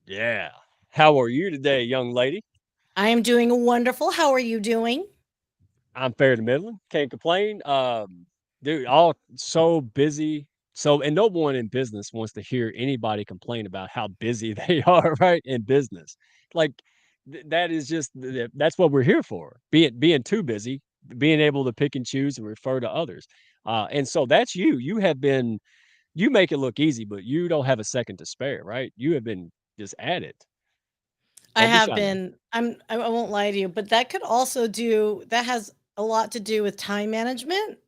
Yeah. How are you today, young lady? I am doing wonderful. How are you doing? I'm fair to middling. Can't complain. Dude, all so busy. So, and no one in business wants to hear anybody complain about how busy they are, right? In business. Like that is just that's what we're here for. Being too busy, being able to pick and choose and refer to others. And so that's you. You make it look easy, but you don't have a second to spare, right? You have been just at it. I Don't be have shy now. been. I won't lie to you, but that could also do that has a lot to do with time management,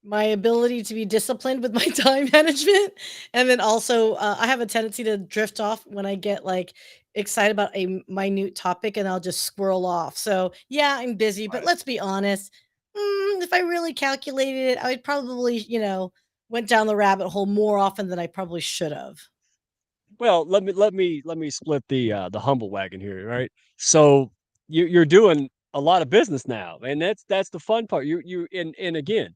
my ability to be disciplined with my time management, and then also I have a tendency to drift off when I get like excited about a minute topic and I'll just squirrel off. So, yeah, I'm busy, but Right. let's be honest. If I really calculated it, I would probably, went down the rabbit hole more often than I probably should have. Well, let me split the humble wagon here, right? So you're doing a lot of business now, and that's the fun part. You and again,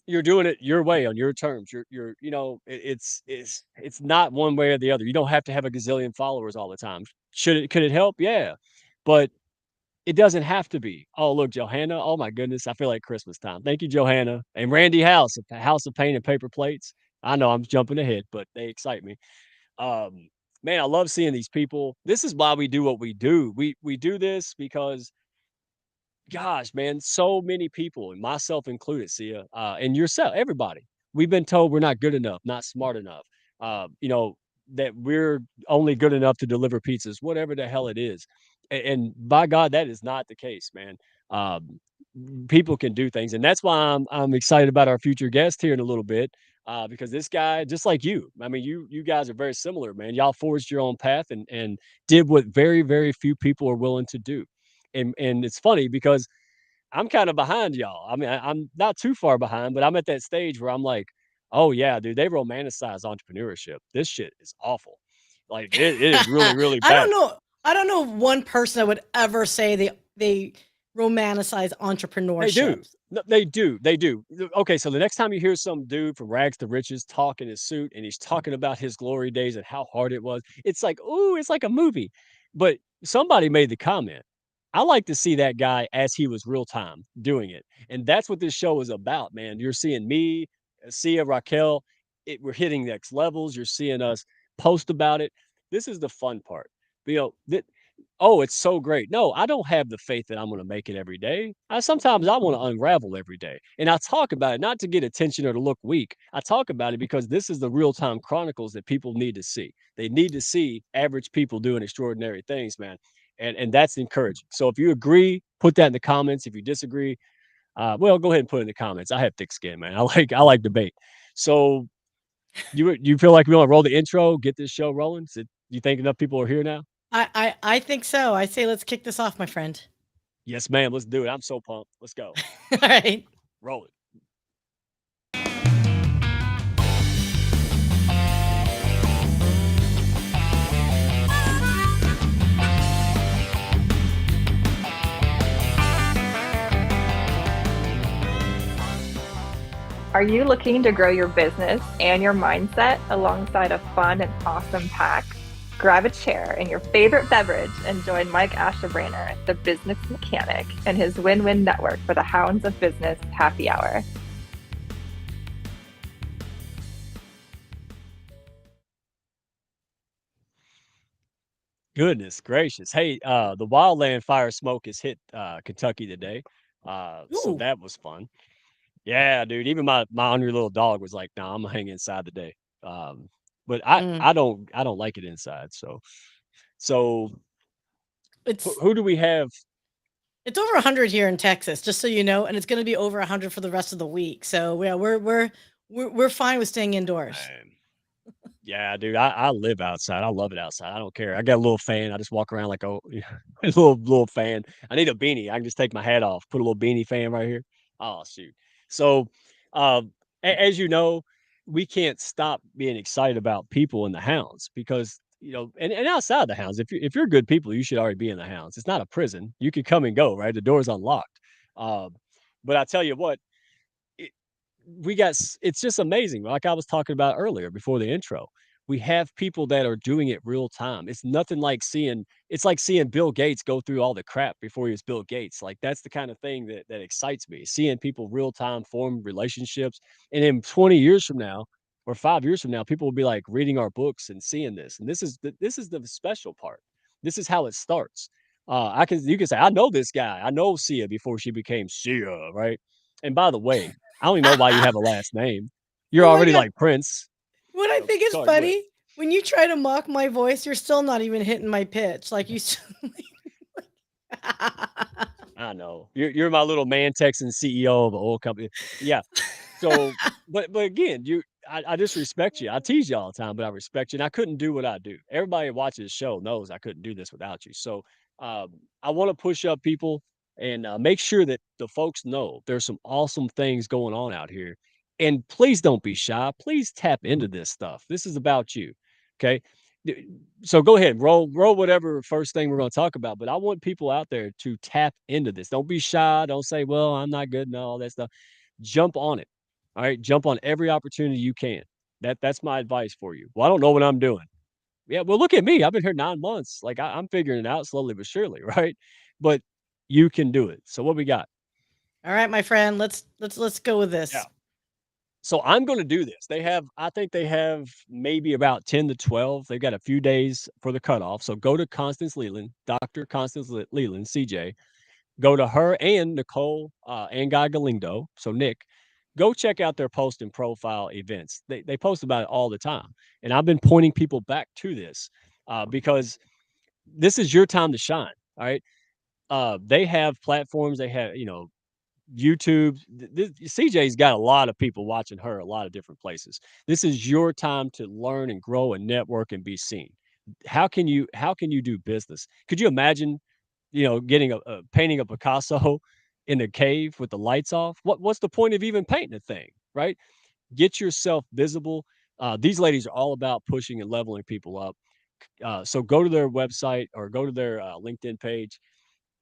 you're doing it your way on your terms. It's not one way or the other. You don't have to have a gazillion followers all the time. Could it help? Yeah, but it doesn't have to be. Oh, look, Johanna. Oh my goodness, I feel like Christmas time. Thank you, Johanna and Randy House at the House of Pain and Paper Plates. I know I'm jumping ahead, but they excite me. Um, man, I love seeing these people. This is why we do what we do. We do this because, gosh, man, so many people, and myself included, Sia, and yourself, everybody. We've been told we're not good enough, not smart enough. You know that we're only good enough to deliver pizzas, whatever the hell it is. And by God, that is not the case, man. Um, People can do things, and that's why I'm excited about our future guest here in a little bit. Because this guy, just like you, I mean, you guys are very similar, man. Y'all forged your own path and did what very few people are willing to do. And it's funny because I'm kind of behind y'all. I mean, I'm not too far behind, but I'm at that stage where I'm like, oh yeah, dude, they romanticize entrepreneurship. This shit is awful. Like it is really I don't bad. know. I don't know one person that would ever say they romanticize They entrepreneurship. do. No, they do. They do. Okay, so the next time you hear some dude from rags to riches talk in his suit and he's talking about his glory days and how hard it was, it's like, ooh, it's like a movie. But somebody made the comment. I like to see that guy as he was real time doing it. And that's what this show is about, man. You're seeing me, Sia, Raquel, we're hitting next levels. You're seeing us post about it. This is the fun part. You know, oh, it's so great. No, I don't have the faith that I'm gonna make it every day. Sometimes I wanna unravel every day, and I talk about it not to get attention or to look weak. I talk about it because this is the real-time chronicles that people need to see. They need to see average people doing extraordinary things, man, and that's encouraging. So if you agree, put that in the comments. If you disagree, well, go ahead and put it in the comments. I have thick skin, man. I like debate. So you feel like we wanna roll the intro, get this show rolling? You think enough people are here now? I think so. I say let's kick this off, my friend. Yes, ma'am. Let's do it. I'm so pumped. Let's go. All right. Roll it. Are you looking to grow your business and your mindset alongside a fun and awesome pack? Grab a chair and your favorite beverage and join Mike Ashebrainer, the business mechanic, and his win-win network for the Hounds of Business Happy Hour. Goodness gracious. Hey, the wildland fire smoke has hit Kentucky today. So Ooh. that was fun. Yeah, dude. Even my hungry little dog was like, "Nah, I'm gonna hang inside today." But I Mm. I don't I don't like it inside. So It's who do we have? it's over 100 here in Texas, just so you know, and it's going to be over 100 for the rest of the week. So yeah, we're fine with staying indoors. Man, yeah, dude. I live outside. I love it outside. I don't care. I got a little fan. I just walk around like a little fan. I need a beanie. I can just take my hat off, put a little beanie fan right here. Oh shoot. So, as you know, we can't stop being excited about people in the hounds because and outside the hounds, if you're good people, you should already be in the hounds. It's not a prison. You can come and go, right? The door's unlocked. Um, but I tell you what, it, it's just amazing. Like I was talking about earlier before the intro. We have people that are doing it real time. It's nothing like seeing it's like seeing Bill Gates go through all the crap before he was Bill Gates. Like that's the kind of thing that excites me. Seeing people real time form relationships. And in 20 years from now or 5 years from now, people will be like reading our books and seeing this. And this is the special part. This is how it starts. You can say, I know this guy. I know Sia before she became Sia, right? And by the way, I don't even know why you have a last name. You're Oh my already god. like Prince. What I So think is sorry, go ahead. funny, when you try to mock my voice, you're still not even hitting my pitch. Like you still I know. You're my little man Texan CEO of a oil company. Yeah. So, but again, I just respect you. I tease you all the time, but I respect you, and I couldn't do what I do. Everybody that watches the show knows I couldn't do this without you. So, I want to push up people and make sure that the folks know there's some awesome things going on out here. And please don't be shy. Please tap into this stuff. This is about you. Okay. D- So go ahead, roll whatever first thing we're going to talk about. But I want people out there to tap into this. Don't be shy. Don't say, "Well, I'm not good," and all that stuff. Jump on it. All right, jump on every opportunity you can. That's my advice for you. Well, I don't know what I'm doing. Yeah, well, look at me. I've been here 9 months. Like I'm figuring it out slowly but surely, right? But you can do it. So what we got? All right, my friend, let's go with Yeah. this. So I'm going to do this. I think they have maybe about 10 to 12. They've got a few days for the cutoff. So go to Constance Leland, Dr. Constance Leland, CJ. Go to her and Nicole and Guy Galindo. So Nick, go check out their post and profile events. They post about it all the time, and I've been pointing people back to this because this is your time to shine. All right, they have platforms. They have YouTube. CJ's got a lot of people watching her, a lot of different places. This is your time to learn and grow and network and be seen. How can you do business? Could you imagine getting a painting of Picasso in a cave with the lights off. What's the point of even painting a thing, right? Get yourself visible. These ladies are all about pushing and leveling people up. So go to their website or go to their LinkedIn page.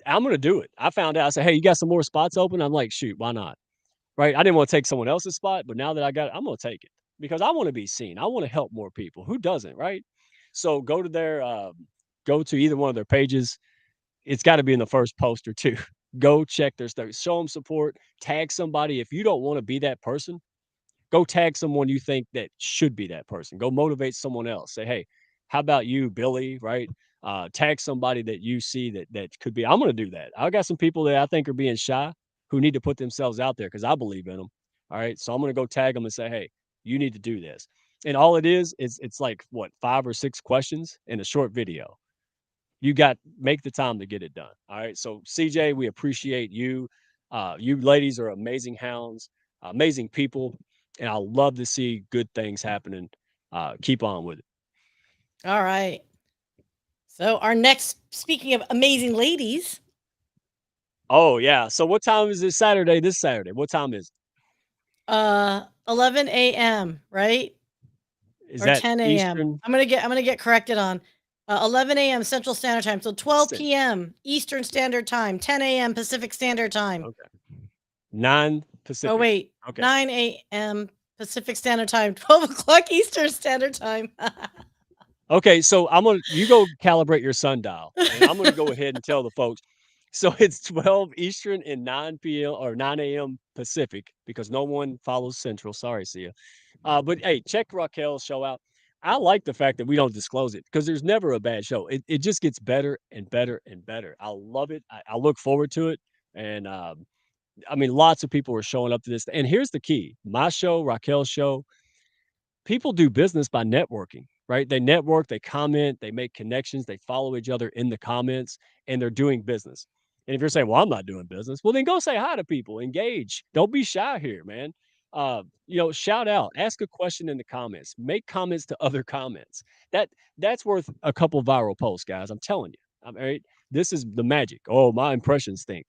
I'm going to do it. I found out. I said, hey, you got some more spots open? I'm like, shoot, why not? Right? I didn't want to take someone else's spot, but now that I got it, I'm going to take it because I want to be seen. I want to help more people. Who doesn't, right? So go to either one of their pages. It's got to be in the first post or two. Go check their stuff. Show them support. Tag somebody. If you don't want to be that person, go tag someone you think that should be that person. Go motivate someone else. Say, hey, how about you, Billy? Right? Tag somebody that you see that could be. I'm going to do that. I got some people that I think are being shy who need to put themselves out there because I believe in them. All right, so I'm going to go tag them and say, hey, you need to do this. And all it is it's like what 5 or 6 questions in a short video. You got make the time to get it done. All right. So CJ, we appreciate you. You ladies are amazing hounds, amazing people, and I love to see good things happening. Keep on with it. All right. So our next, speaking of amazing ladies, Oh yeah. So what time is this Saturday? This Saturday. What time is 11 a.m., right? it? Is Or that 10 a.m. Eastern? I'm gonna get corrected on 11 a.m. Central Standard Time. So 12 Cent- p.m. Eastern Standard Time, 10 a.m. Pacific Standard Time. Okay. 9 Oh Pacific. wait, Okay. 9 a.m. Pacific Standard Time, 12 o'clock Eastern Standard Time. Okay, so you go calibrate your sundial, and I'm gonna go ahead and tell the folks. So it's 12 Eastern and 9 p.m. or 9 a.m. Pacific because no one follows Central. Sorry, see ya. But hey, check Raquel's show out. I like the fact that we don't disclose it because there's never a bad show. It just gets better and better and better. I love it. I look forward to it. And I mean, lots of people are showing up to this. And here's the key: my show, Raquel's show, people do business by networking, right? They network, they comment, they make connections, they follow each other in the comments, and they're doing business. And if you're saying, well, I'm not doing business, well, then go say hi to people, engage. Don't be shy here, man. Shout out, ask a question in the comments, make comments to other comments. That's worth a couple viral posts, guys. I'm telling you. I'm right. This is the magic. Oh, my impressions stink.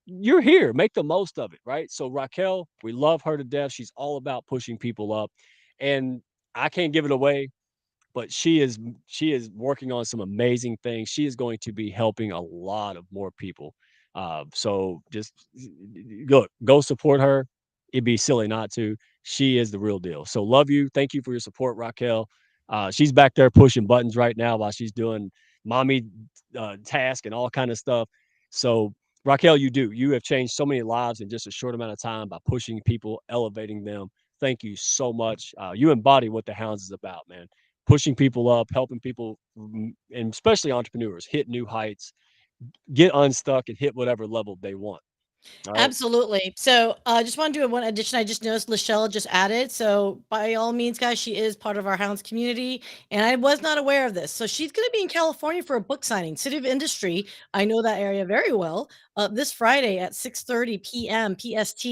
You're here. Make the most of it, right? So Raquel, we love her to death. She's all about pushing people up. And I can't give it away, but she is working on some amazing things. She is going to be helping a lot of more people. So just look, go support her. It'd be silly not to. She is the real deal. So love you. Thank you for your support, Raquel. She's back there pushing buttons right now while she's doing mommy task and all kind of stuff. So Raquel, you have changed so many lives in just a short amount of time by pushing people, elevating them. Thank you so much. You embody what the Hounds is about, man. Pushing people up, helping people, and especially entrepreneurs hit new heights, get unstuck, and hit whatever level they want. All right. Absolutely. So, just want to do one addition. I just noticed Lachelle just added. So, by all means, guys, she is part of our Hounds community, and I was not aware of this. So, she's going to be in California for a book signing. City of Industry. I know that area very well. This Friday at 6:30 p.m. PST.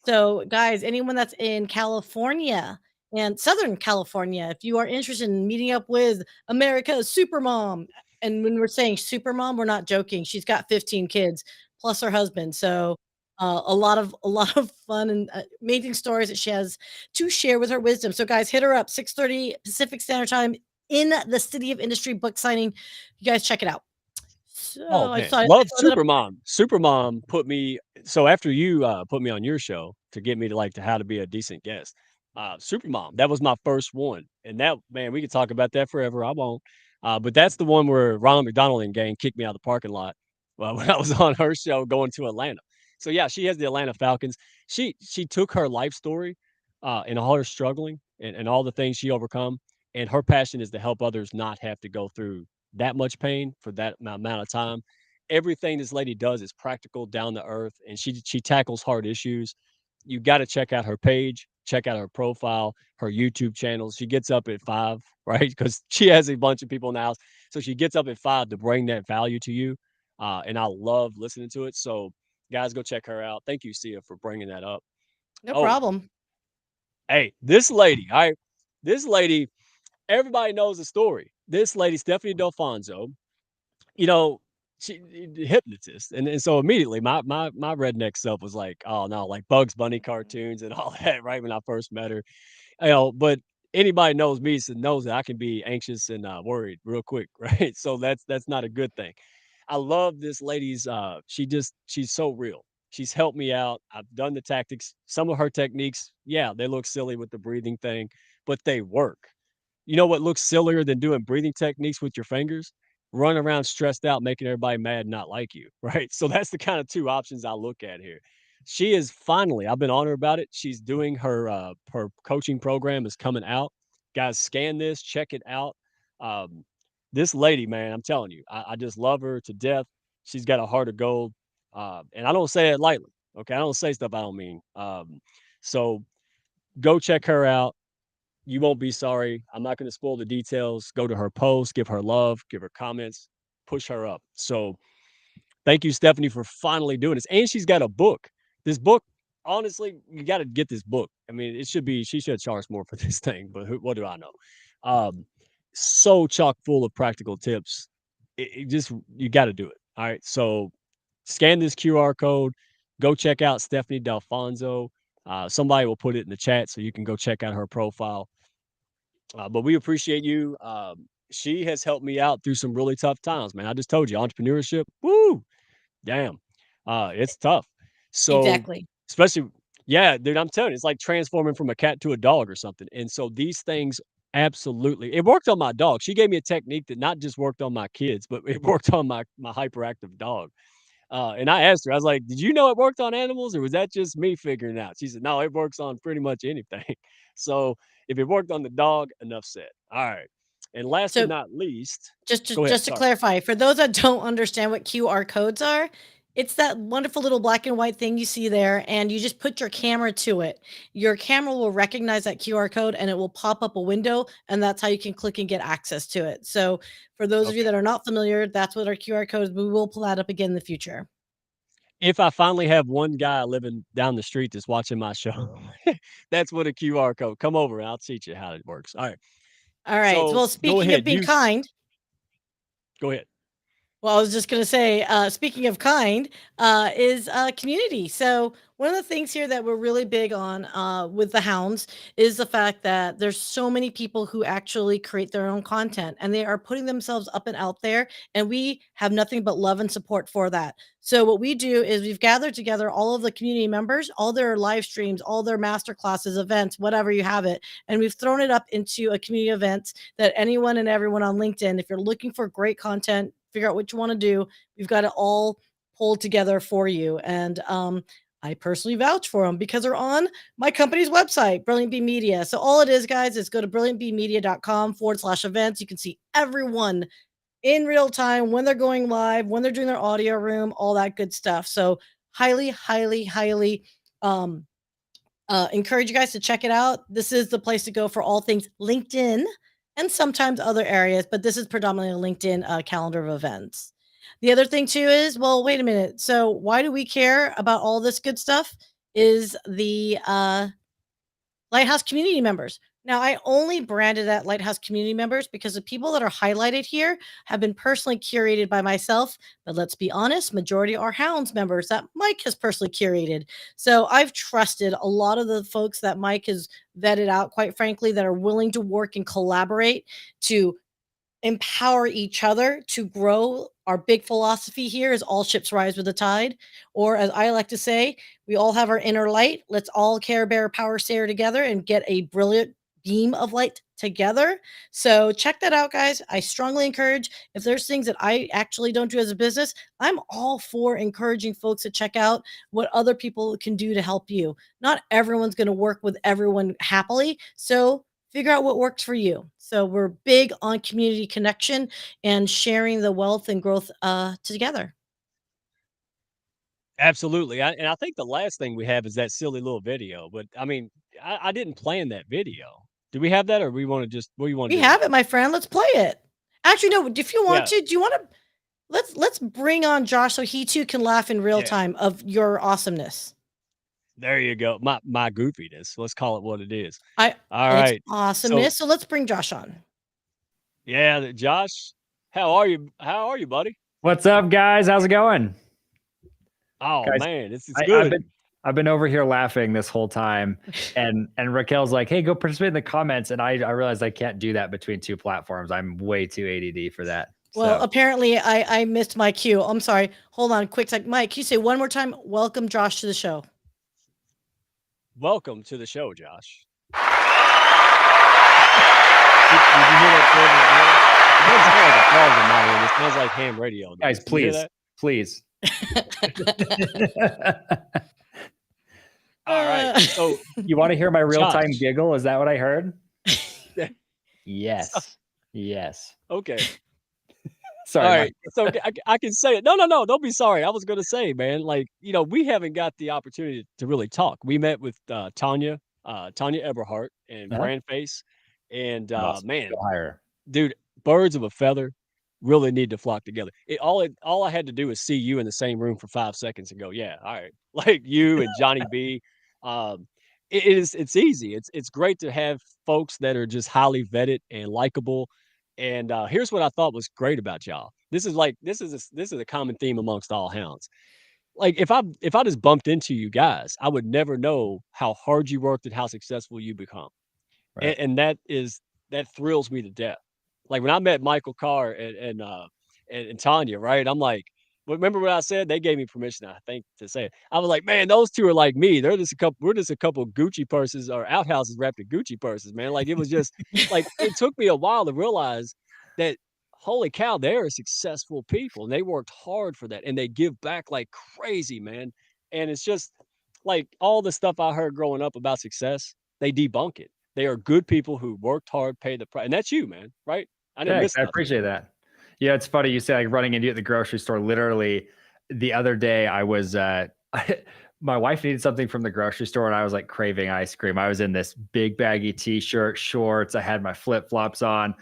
So, guys, anyone that's in California and Southern California, if you are interested in meeting up with America's Supermom, and when we're saying Supermom, we're not joking. She's got 15 kids plus her husband. So a lot of fun and amazing stories that she has to share with her wisdom. So guys, hit her up 6:30 Pacific Standard Time in the City of Industry book signing. You guys check it out. Oh So I man, saw I love saw that up. Supermom. Supermom put me so after you put me on your show to get me to like to how to be a decent guest. Supermom, that was my first one. And that man, we could talk about that forever. I won't. But that's the one where Ronald McDonald and gang kicked me out of the parking lot when I was on her show going to Atlanta. So yeah, she has the Atlanta Falcons. She took her life story and all her struggling and all the things she overcome, and her passion is to help others not have to go through that much pain for that amount of time. Everything this lady does is practical, down to earth, and she tackles hard issues. You got to check out her page, check out her profile, her YouTube channels. She gets up at 5, right? Because she has a bunch of people in the house, so she gets up at 5 to bring that value to you. And I love listening to it. So, guys, go check her out. Thank you, Sia, for bringing that up. No Oh, problem. hey, this lady, all right, this lady, everybody knows the story. This lady, Stephanie Delfonso, you know, she hypnotist, and so immediately my redneck self was like, "Oh, no," like Bugs Bunny cartoons and all that, right, when I first met her, but anybody knows me knows that I can be anxious and, worried real quick, right? So that's not a good thing. I love this lady's, she's so real. She's helped me out. I've done the tactics. Some of her techniques, yeah, they look silly with the breathing thing, but they work. You know what looks sillier than doing breathing techniques with your fingers? Run around stressed out, making everybody mad and not like you, right? So that's the kind of 2 options I look at here. She is finally, I've been on her about it. She's doing her coaching program is coming out. Guys, scan this, check it out. Um, this lady, man, I'm telling you, I just love her to death. She's got a heart of gold. And I don't say it lightly. Okay. I don't say stuff I don't mean. So go check her out. You won't be sorry. I'm not going to spoil the details. Go to her post, give her love, give her comments, push her up. So thank you, Stephanie, for finally doing this. And she's got a book. This book, honestly, you got to get this book. I mean, she should charge more for this thing, but what do I know? Um, so chock full of practical tips. You got to do it. All right. So scan this QR code, go check out Stephanie Delfonso. Somebody will put it in the chat so you can go check out her profile. But we appreciate you. She has helped me out through some really tough times, man. I just told you, entrepreneurship, woo, damn, it's tough. So, Exactly. especially, yeah, dude, I'm telling you, it's like transforming from a cat to a dog or something. And so these things, absolutely, it worked on my dog. She gave me a technique that not just worked on my kids, but it worked on my hyperactive dog. And I asked her, I was like, "Did you know it worked on animals, or was that just me figuring it out?" She said, "No, it works on pretty much anything." So if it worked on the dog, enough said. All right. And last but So not least, Just to go ahead. just to Sorry. clarify, for those that don't understand what QR codes are, it's that wonderful little black and white thing you see there, and you just put your camera to it. Your camera will recognize that QR code, and it will pop up a window, and that's how you can click and get access to it. So, for those of you Okay. that are not familiar, that's what our QR code is. We will pull that up again in the future. If I finally have one guy living down the street that's watching my show, that's what a QR code. Come over and I'll teach you how it works. All right. All right. So Well, go speaking of ahead. being kind, Go ahead. well, I was just gonna say, speaking of kind, is community. So One of the things here that we're really big on with the Hounds is the fact that there's so many people who actually create their own content and they are putting themselves up and out there. And we have nothing but love and support for that. So what we do is we've gathered together all of the community members, all their live streams, all their master classes, events, whatever you have it. And we've thrown it up into a community event that anyone and everyone on LinkedIn, if you're looking for great content, figure out what you want to do, we've got it all pulled together for you. And I personally vouch for them because they're on my company's website, Brilliant Bee Media. So all it is, guys, is go to brilliantbeemedia.com/events. You can see everyone in real time when they're going live, when they're doing their audio room, all that good stuff. So highly, highly, highly encourage you guys to check it out. This is the place to go for all things LinkedIn and sometimes other areas, but this is predominantly a LinkedIn calendar of events. The other thing too is, well, wait a minute. So why do we care about all this good stuff? Is the Lighthouse community members. Now, I only branded that Lighthouse community members because the people that are highlighted here have been personally curated by myself. But let's be honest, majority are Hounds members that Mike has personally curated. So I've trusted a lot of the folks that Mike has vetted out, quite frankly, that are willing to work and collaborate to empower each other to grow. Our big philosophy here is all ships rise with the tide, or as I like to say, we all have our inner light. Let's all Care Bear Power Stayer together and get a brilliant beam of light together. So check that out, guys. I strongly encourage, if there's things that I actually don't do as a business, I'm all for encouraging folks to check out what other people can do to help you. Not everyone's going to work with everyone happily. So figure out what works for you. So we're big on community connection and sharing the wealth and growth together. Absolutely. And I think the last thing we have is that silly little video. But I mean, I didn't plan that video. Do we have that, or we want to just what do you want to We do? have it, my friend. Let's play it. Actually, no, if you want Yeah, to, do you want to let's bring on Josh so he too can laugh in real yeah. time of your awesomeness. There you go. My goofiness. Let's call it what it is. I All It's right. So awesomeness. So let's bring Josh on. yeah, Josh, how are you? How are you, buddy? What's up, guys? How's it going? Oh Guys, man, it's I, good. I've been over here laughing this whole time, and Raquel's like, "Hey, go participate in the comments." And I realized I can't do that between two platforms. I'm way too ADD for that. Well, So apparently I missed my cue. I'm sorry. Hold on, quick sec. Mike, can you say one more time? Welcome Josh to the show. Welcome to the show, Josh. Did you hear that? It doesn't sound like a frog in my end. It sounds like ham radio. Though. guys, Did you hear please, that? please. All right. So You want to hear my real-time Josh. giggle? Is that what I heard? Yes. Yes. Okay. Sorry. All Mike. right. So I can say it. No. Don't be sorry. I was going to say, man, like, we haven't got the opportunity to really talk. We met with Tanya Eberhardt and Uh-huh. Brand Face. And Awesome. man, Go higher. dude, birds of a feather really need to flock together. All I had to do was see you in the same room for 5 seconds and go, yeah, all right. Like you and Johnny B. Um, it's easy. It's great to have folks that are just highly vetted and likable. And here's what I thought was great about y'all. This is a common theme amongst all hounds. Like if I just bumped into you guys, I would never know how hard you worked and how successful you become. Right. And that thrills me to death. Like when I met Michael Carr and Tanya, right? I'm like, remember what I said? They gave me permission, I think, to say it. I was like, man, those two are like me. We're just a couple Gucci purses or outhouses wrapped in Gucci purses, man. Like it was just like it took me a while to realize that holy cow, they're successful people and they worked hard for that and they give back like crazy, man. And it's just like all the stuff I heard growing up about success, they debunk it. They are good people who worked hard, paid the price. And that's you, man, right? I didn't Thanks. miss I nothing. appreciate that. Yeah, it's funny you say like running into you at the grocery store. Literally, the other day I was my wife needed something from the grocery store, and I was like craving ice cream. I was in this big baggy t-shirt, shorts. I had my flip flops on.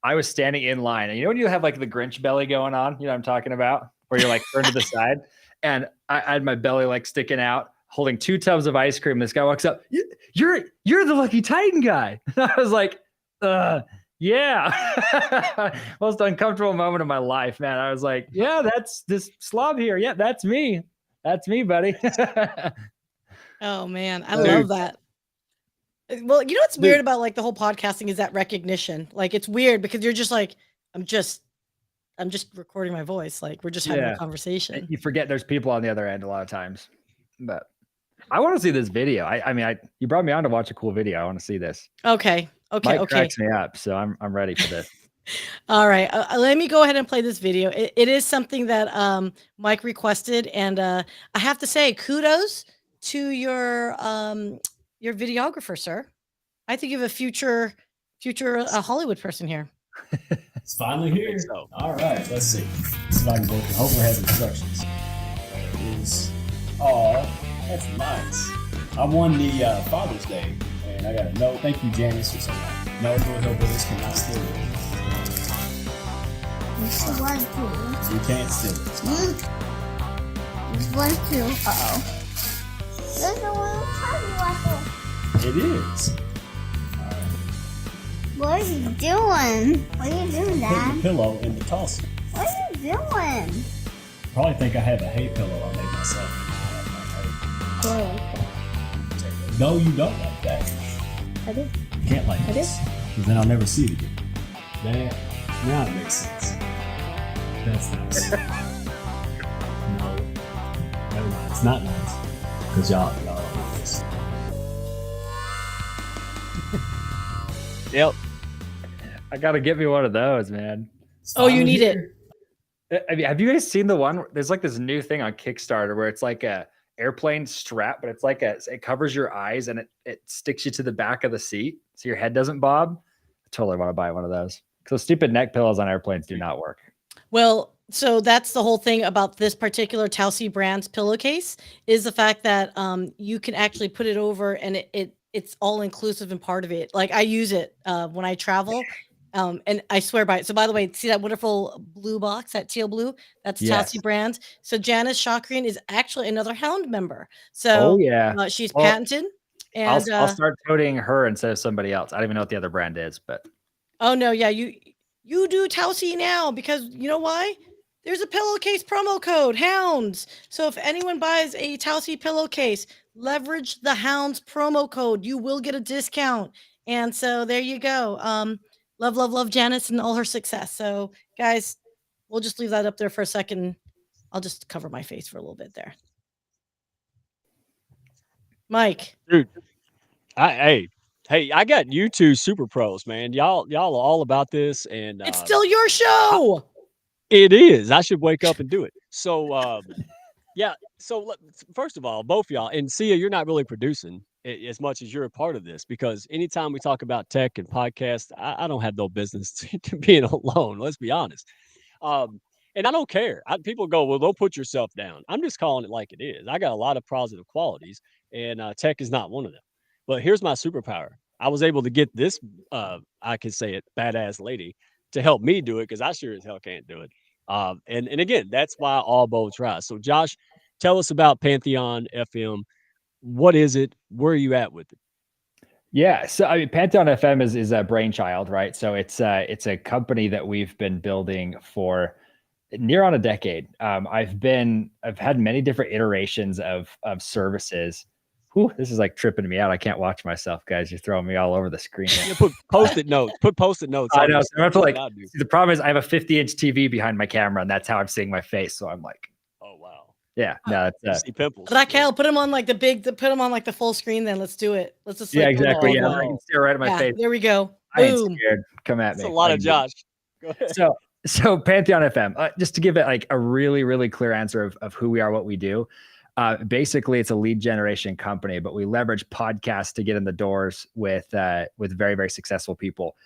I was standing in line, and you know when you have like the Grinch belly going on, you know what I'm talking about, where you're like turned to the side, and I had my belly like sticking out, holding 2 tubs of ice cream. This guy walks up, you're the Lucky Titan guy. And I was like, yeah. Most uncomfortable moment of my life, man. I was like, yeah, that's this slob here. Yeah, that's me. That's me, buddy. Oh man, I Dude. love that. Well, you know what's Dude. weird about like the whole podcasting is that recognition. Like it's weird because you're just like, I'm just recording my voice. Like we're just having a conversation. You forget there's people on the other end a lot of times. But I want to see this video. I mean, you brought me on to watch a cool video. I want to see this. Okay. Mike cracks me up, so I'm ready for this. All right. Let me go ahead and play this video. It is something that Mike requested, and I have to say kudos to your videographer, sir. I think you have a future Hollywood person here. It's finally here. All right, let's see. See if I can work it. Hopefully it has instructions. There it is. Oh, that's nice. I won the Father's Day, and I got a note. Thank you, Janice, for saying that. No, no, this cannot steal it. It's one, two. You can't steal it. It's one, two. Uh-oh. There's a little tiny waffle. It is. What are you doing? What are you doing, Put Dad? the pillow in the tosser. What are you doing? Probably think I have a hay pillow I made myself. No, you don't like that. I do. You can't like this. Because then I'll never see it again. Now it makes sense. That's nice. No. Never mind. It's not nice. Because y'all like this. Yep. I gotta get me one of those, man. Oh, you need it. I mean, have you guys seen the one? There's like this new thing on Kickstarter where it's like a airplane strap, but it's like it covers your eyes and it sticks you to the back of the seat so your head doesn't bob. I totally want to buy one of those because those stupid neck pillows on airplanes do not work. Well, so that's the whole thing about this particular Taussie brand's pillowcase is the fact that you can actually put it over and it's all inclusive and part of it. Like I use it when I travel. And I swear by it. So by the way, see that wonderful blue box, that teal blue? That's Taussie brand. So Janice Shakrian is actually another Hound member. So she's patented. And I'll start toting her instead of somebody else. I don't even know what the other brand is, but oh no, yeah, you do Taussie now because you know why? There's a pillowcase promo code, Hounds. So if anyone buys a Taussie pillowcase, leverage the Hounds promo code. You will get a discount. And so there you go. Love Janice and all her success. So guys, we'll just leave that up there for a second. I'll just cover my face for a little bit there. Mike. Dude. Hey, I got you two super pros, man. Y'all are all about this, and it's still your show. It is. I should wake up and do it. So yeah. So first of all, both y'all, and Sia, you're not really producing as much as you're a part of this because anytime we talk about tech and podcasts, I don't have no business to being alone. Let's be honest. And I don't care. People go, well, don't put yourself down. I'm just calling it like it is. I got a lot of positive qualities, and tech is not one of them. But here's my superpower. I was able to get this, I can say it, badass lady to help me do it because I sure as hell can't do it. And again, that's why all boats rise. So Josh, tell us about Pantheon FM. What is it? Where are you at with it? Yeah, so I mean, Pantheon FM is a brainchild, right? So it's a company that we've been building for near on a decade. I've had many different iterations of services. Whew, this is like tripping me out. I can't watch myself, guys. You're throwing me all over the screen. You put post-it notes. Put post-it notes. I know. So I have to the problem is I have a 50-inch TV behind my camera, and that's how I'm seeing my face. So I'm like, oh wow. Yeah, no, that's see pimples. Raquel, put them on like the full screen. Then let's do it. Let's just exactly. Yeah, I can stare right at my face. There we go. I ain't scared. Come at me. That's a lot of Josh. Go ahead. So Pantheon FM, just to give it like a really, really clear answer of who we are, what we do. Basically, it's a lead generation company, but we leverage podcasts to get in the doors with very, very successful people.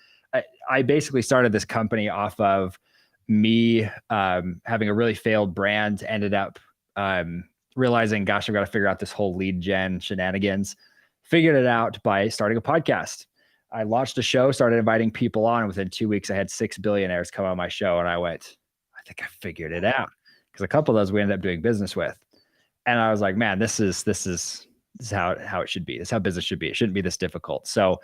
I basically started this company off of me having a really failed brand, ended up realizing, gosh, I've got to figure out this whole lead gen shenanigans. Figured it out by starting a podcast. I launched a show, started inviting people on. Within 2 weeks, I had 6 billionaires come on my show, and I went, I think I figured it out, because a couple of those we ended up doing business with. And I was like, man, this is how it should be. This is how business should be. It shouldn't be this difficult. So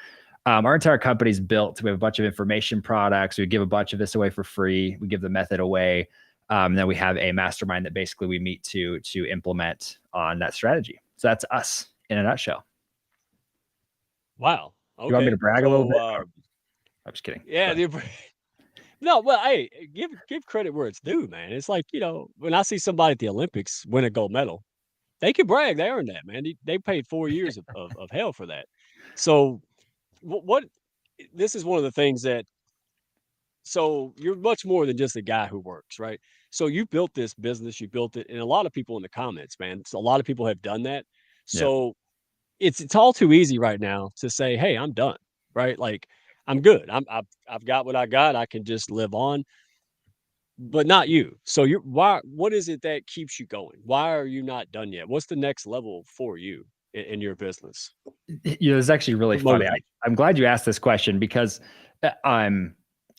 our entire company's built. We have a bunch of information products. We give a bunch of this away for free. We give the method away. And then we have a mastermind that basically we meet to implement on that strategy. So that's us. in a nutshell. Wow. Okay. You want me to brag a little bit? I'm just kidding. Yeah. No, well, hey, give credit where it's due, man. It's like, when I see somebody at the Olympics win a gold medal, they can brag. They earned that, man. They paid 4 years of hell for that. So what this is one of the things that so you're much more than just a guy who works, right? So you built this business, you built it, and a lot of people in the comments, man. So a lot of people have done that. Yeah. So it's all too easy right now to say, "Hey, I'm done." Right? Like I'm good. I've got what I got. I can just live on. But not you. So what is it that keeps you going? Why are you not done yet? What's the next level for you in your business? It's actually really What funny. I'm glad you asked this question because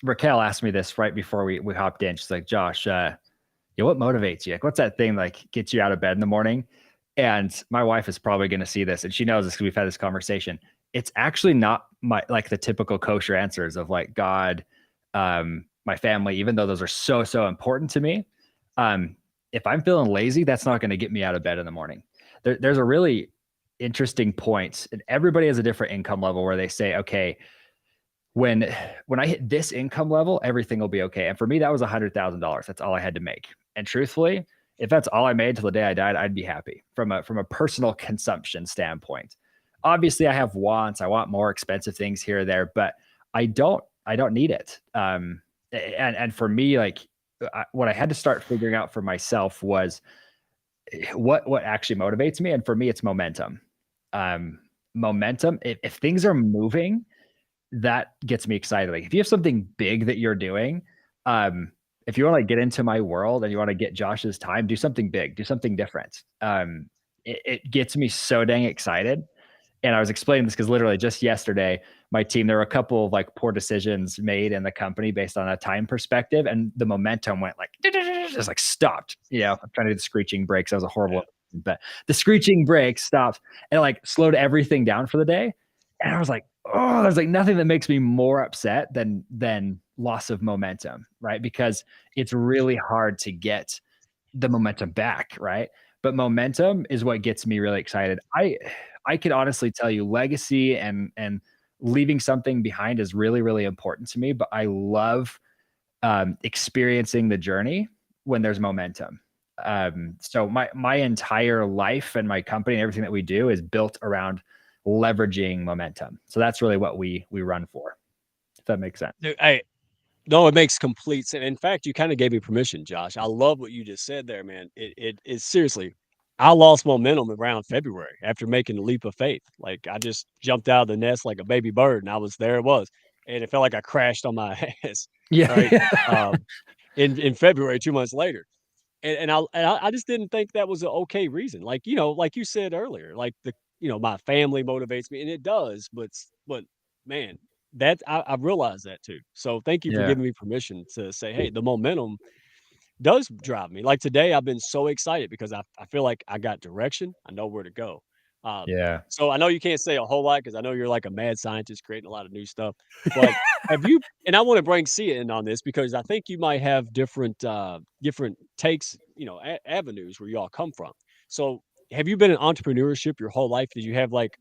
Raquel asked me this right before we hopped in. She's like, Josh, what motivates you? Like, what's that thing like gets you out of bed in the morning? And my wife is probably going to see this, and she knows this because we've had this conversation. It's actually not the typical kosher answers of like God, my family, even though those are so important to me. If I'm feeling lazy, that's not going to get me out of bed in the morning. There's a really interesting point, and everybody has a different income level where they say, okay, when I hit this income level, everything will be okay. And for me, that was $100,000. That's all I had to make. And truthfully, if that's all I made till the day I died, I'd be happy from a personal consumption standpoint. Obviously, I have wants. I want more expensive things here or there, but I don't need it. And for me, like what I had to start figuring out for myself was what actually motivates me. And for me, it's momentum. Momentum. If things are moving, that gets me excited. Like if you have something big that you're doing, if you want to get into my world and you want to get Josh's time, do something big, do something different. It gets me so dang excited. And I was explaining this because literally just yesterday, my team, there were a couple of like poor decisions made in the company based on a time perspective. And the momentum went like, just like stopped. I'm trying to do the screeching brakes. That was a horrible, but the screeching brakes stopped and it like slowed everything down for the day. And I was like, oh, there's like nothing that makes me more upset than loss of momentum, right? Because it's really hard to get the momentum back, right? But momentum is what gets me really excited. I could honestly tell you legacy and leaving something behind is really, really important to me, but I love experiencing the journey when there's momentum. So my entire life and my company and everything that we do is built around leveraging momentum. So that's really what we run for. If that makes sense. No, it makes complete sense. In fact, you kind of gave me permission, Josh. I love what you just said there, man. It seriously, I lost momentum around February after making the leap of faith. Like I just jumped out of the nest like a baby bird, and it was, and it felt like I crashed on my ass. Yeah. Right. In February, 2 months later, and I just didn't think that was an okay reason. Like like you said earlier, like my family motivates me, and it does. But man, that I realized that too. So thank you for giving me permission to say, hey, the momentum does drive me. Like today, I've been so excited because I feel like I got direction. I know where to go. Yeah. So I know you can't say a whole lot because I know you're like a mad scientist creating a lot of new stuff. But have you? And I want to bring Sia in on this because I think you might have different takes, avenues where you all come from. So have you been in entrepreneurship your whole life? Did you have like,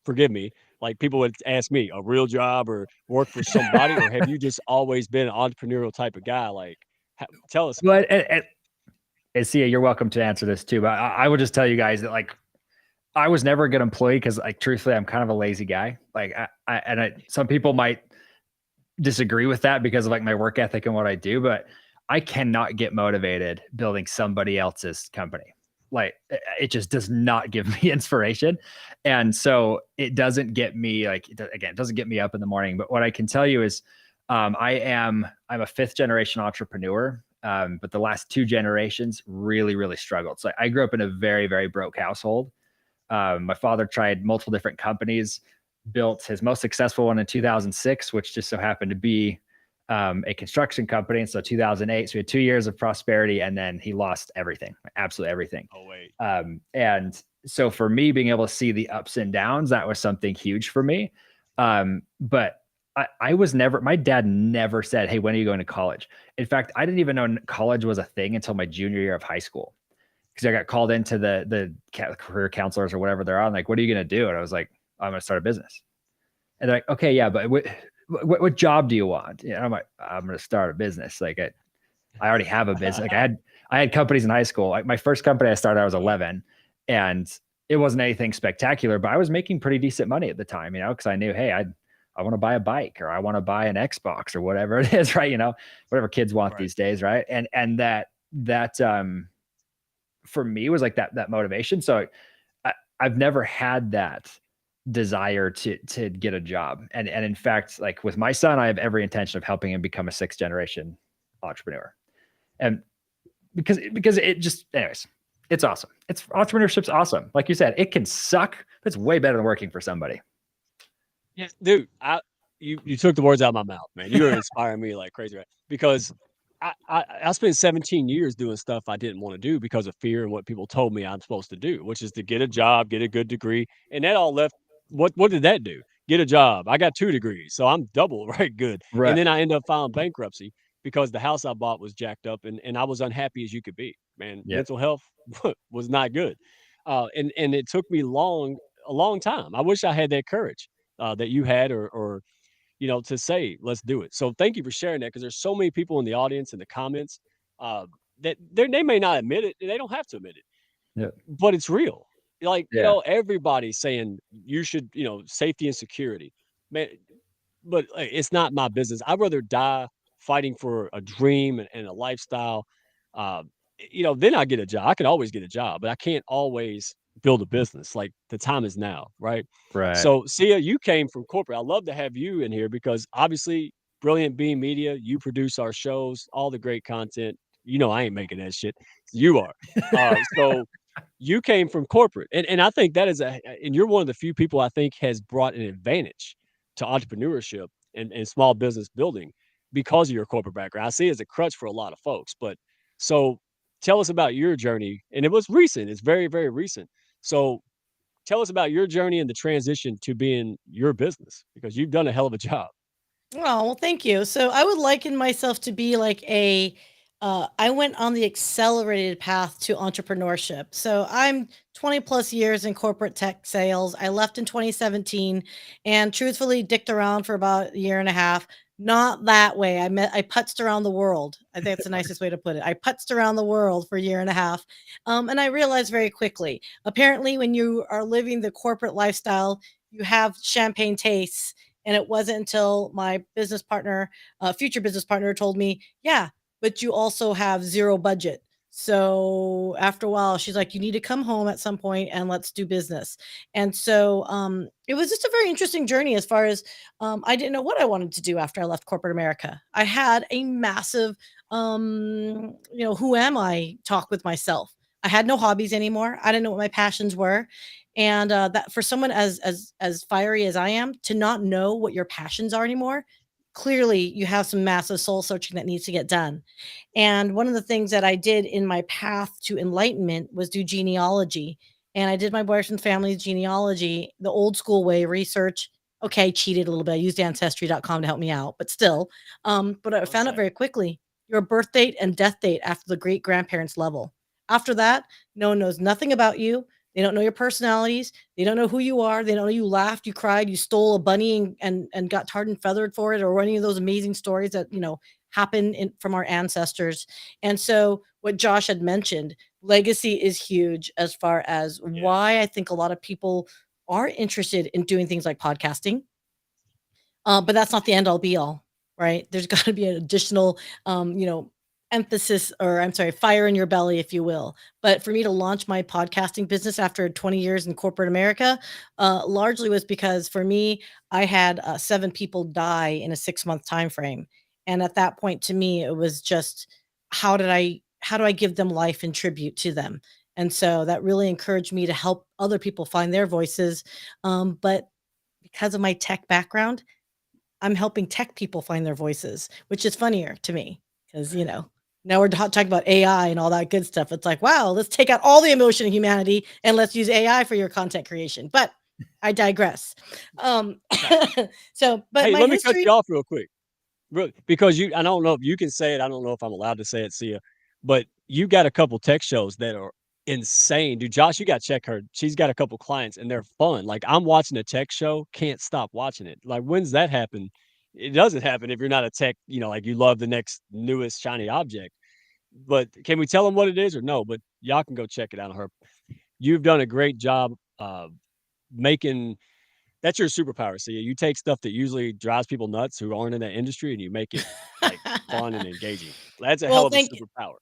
forgive me, like people would ask me, a real job or work for somebody, or have you just always been an entrepreneurial type of guy? Like, tell us. Well, and Sia, you're welcome to answer this too, but I would just tell you guys that like I was never a good employee because like truthfully, I'm kind of a lazy guy. Like some people might disagree with that because of like my work ethic and what I do, but I cannot get motivated building somebody else's company. Like it just does not give me inspiration. And so it doesn't get me it doesn't get me up in the morning. But what I can tell you is I'm a fifth generation entrepreneur. But the last 2 generations really, really struggled. So I grew up in a very, very broke household. My father tried multiple different companies, built his most successful one in 2006, which just so happened to be a construction company. And so 2008, so we had 2 years of prosperity, and then he lost everything, absolutely everything. Oh, wait. And so for me, being able to see the ups and downs, that was something huge for me. But I was never, my dad never said, hey, when are you going to college? In fact, I didn't even know college was a thing until my junior year of high school. because I got called into the career counselors or whatever they're on. Like, what are you going to do? And I was like, I'm going to start a business. And they're like, okay, yeah, but what job do you want? And I'm like, I'm going to start a business. Like I already have a business. Like I had companies in high school. Like my first company I started, I was 11, and it wasn't anything spectacular, but I was making pretty decent money at the time, you know, because I knew, hey, I want to buy a bike, or I want to buy an Xbox, or whatever it is, right? You know, whatever kids want these days, right? And that for me was like that motivation. So I've never had that desire to get a job. And in fact, like with my son, I have every intention of helping him become a 6th generation entrepreneur. And because it just, anyways, it's awesome. Entrepreneurship's awesome. Like you said, it can suck, but it's way better than working for somebody. Yeah, dude, you took the words out of my mouth, man. You were inspiring me like crazy, right? Because I spent 17 years doing stuff I didn't want to do because of fear and what people told me I'm supposed to do, which is to get a job, get a good degree. And that all left. What did that do? Get a job. I got 2 degrees, so I'm double right good. Right. And then I end up filing bankruptcy because the house I bought was jacked up, and I was unhappy as you could be, man. Yep. Mental health was not good. And it took me a long time. I wish I had that courage that you had, or you know, to say, let's do it. So thank you for sharing that, because there's so many people in the audience, in the comments, that they may not admit it, and they don't have to admit it. Yeah. But it's real. Like, you Yeah. know, everybody's saying you should, you know, safety and security, man. But like, it's not my business. I'd rather die fighting for a dream and a lifestyle. Uh, you know, then I get a job. I can always get a job, but I can't always build a business. Like, the time is now, right? Right. So, Sia, you came from corporate. I love to have you in here because obviously, Brilliant Beam Media, you produce our shows, all the great content. You know, I ain't making that shit. You are. So you came from corporate, and I think that is and you're one of the few people I think has brought an advantage to entrepreneurship and small business building because of your corporate background. I see it as a crutch for a lot of folks. But so tell us about your journey, and it was recent. It's very, very recent. So tell us about your journey and the transition to being your business, because you've done a hell of a job. Oh, well, thank you. So I would liken myself to be like I went on the accelerated path to entrepreneurship. So I'm 20 plus years in corporate tech sales. I left in 2017 and truthfully dicked around for about a year and a half. Not that way. I putzed around the world. I think that's the nicest way to put it. I putzed around the world for a year and a half. And I realized very quickly, apparently when you are living the corporate lifestyle, you have champagne tastes. And it wasn't until my business partner, future business partner, told me, yeah, but you also have zero budget. So after a while, she's like, you need to come home at some point and let's do business. And so it was just a very interesting journey as far as I didn't know what I wanted to do after I left corporate America. I had a massive, who am I talk with myself. I had no hobbies anymore. I didn't know what my passions were. And that for someone as fiery as I am, to not know what your passions are anymore, clearly you have some massive soul searching that needs to get done. And one of the things that I did in my path to enlightenment was do genealogy. And I did my boyfriend's family's genealogy the old school way, research. Okay, I cheated a little bit. I used ancestry.com to help me out, but still. But I found out very quickly your birth date and death date after the great grandparents level. After that, no one knows nothing about you. They don't know your personalities. They don't know who you are. They don't know you laughed, you cried, you stole a bunny and got tarred and feathered for it, or any of those amazing stories that, happen from our ancestors. And so what Josh had mentioned, legacy is huge as far as why I think a lot of people are interested in doing things like podcasting. But that's not the end all be all, right? There's got to be an additional, emphasis, or I'm sorry, fire in your belly, if you will. But for me to launch my podcasting business after 20 years in corporate America, largely was because for me, I had 7 people die in a 6-month time frame. And at that point, to me, it was just, how do I give them life and tribute to them? And so that really encouraged me to help other people find their voices. But because of my tech background, I'm helping tech people find their voices, which is funnier to me because, now we're talking about AI and all that good stuff. It's like, wow, let's take out all the emotion of humanity and let's use AI for your content creation. But I digress. But hey, my let me history. cut you off real quick, really, because I don't know if you can say it. I don't know if I'm allowed to say it, Sia, but you got a couple tech shows that are insane. Dude, Josh, you gotta check her. She's got a couple clients and they're fun. Like I'm watching a tech show, can't stop watching it. Like when's that happen? It doesn't happen if you're not a tech, like you love the next newest shiny object. But can we tell them what it is or no? But y'all can go check it out on her. You've done a great job making that's your superpower. See, you take stuff that usually drives people nuts who aren't in that industry and you make it like fun and engaging. That's a hell Well, of a thank superpower.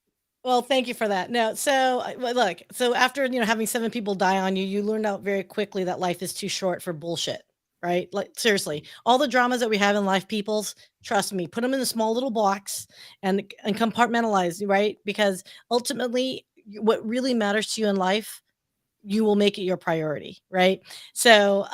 Well, thank you for that. No, so well, look, so after having 7 people die on you, you learn out very quickly that life is too short for bullshit, right? Like seriously, all the dramas that we have in life, peoples, trust me, put them in a small little box and compartmentalize, right? Because ultimately, what really matters to you in life, you will make it your priority, right? So,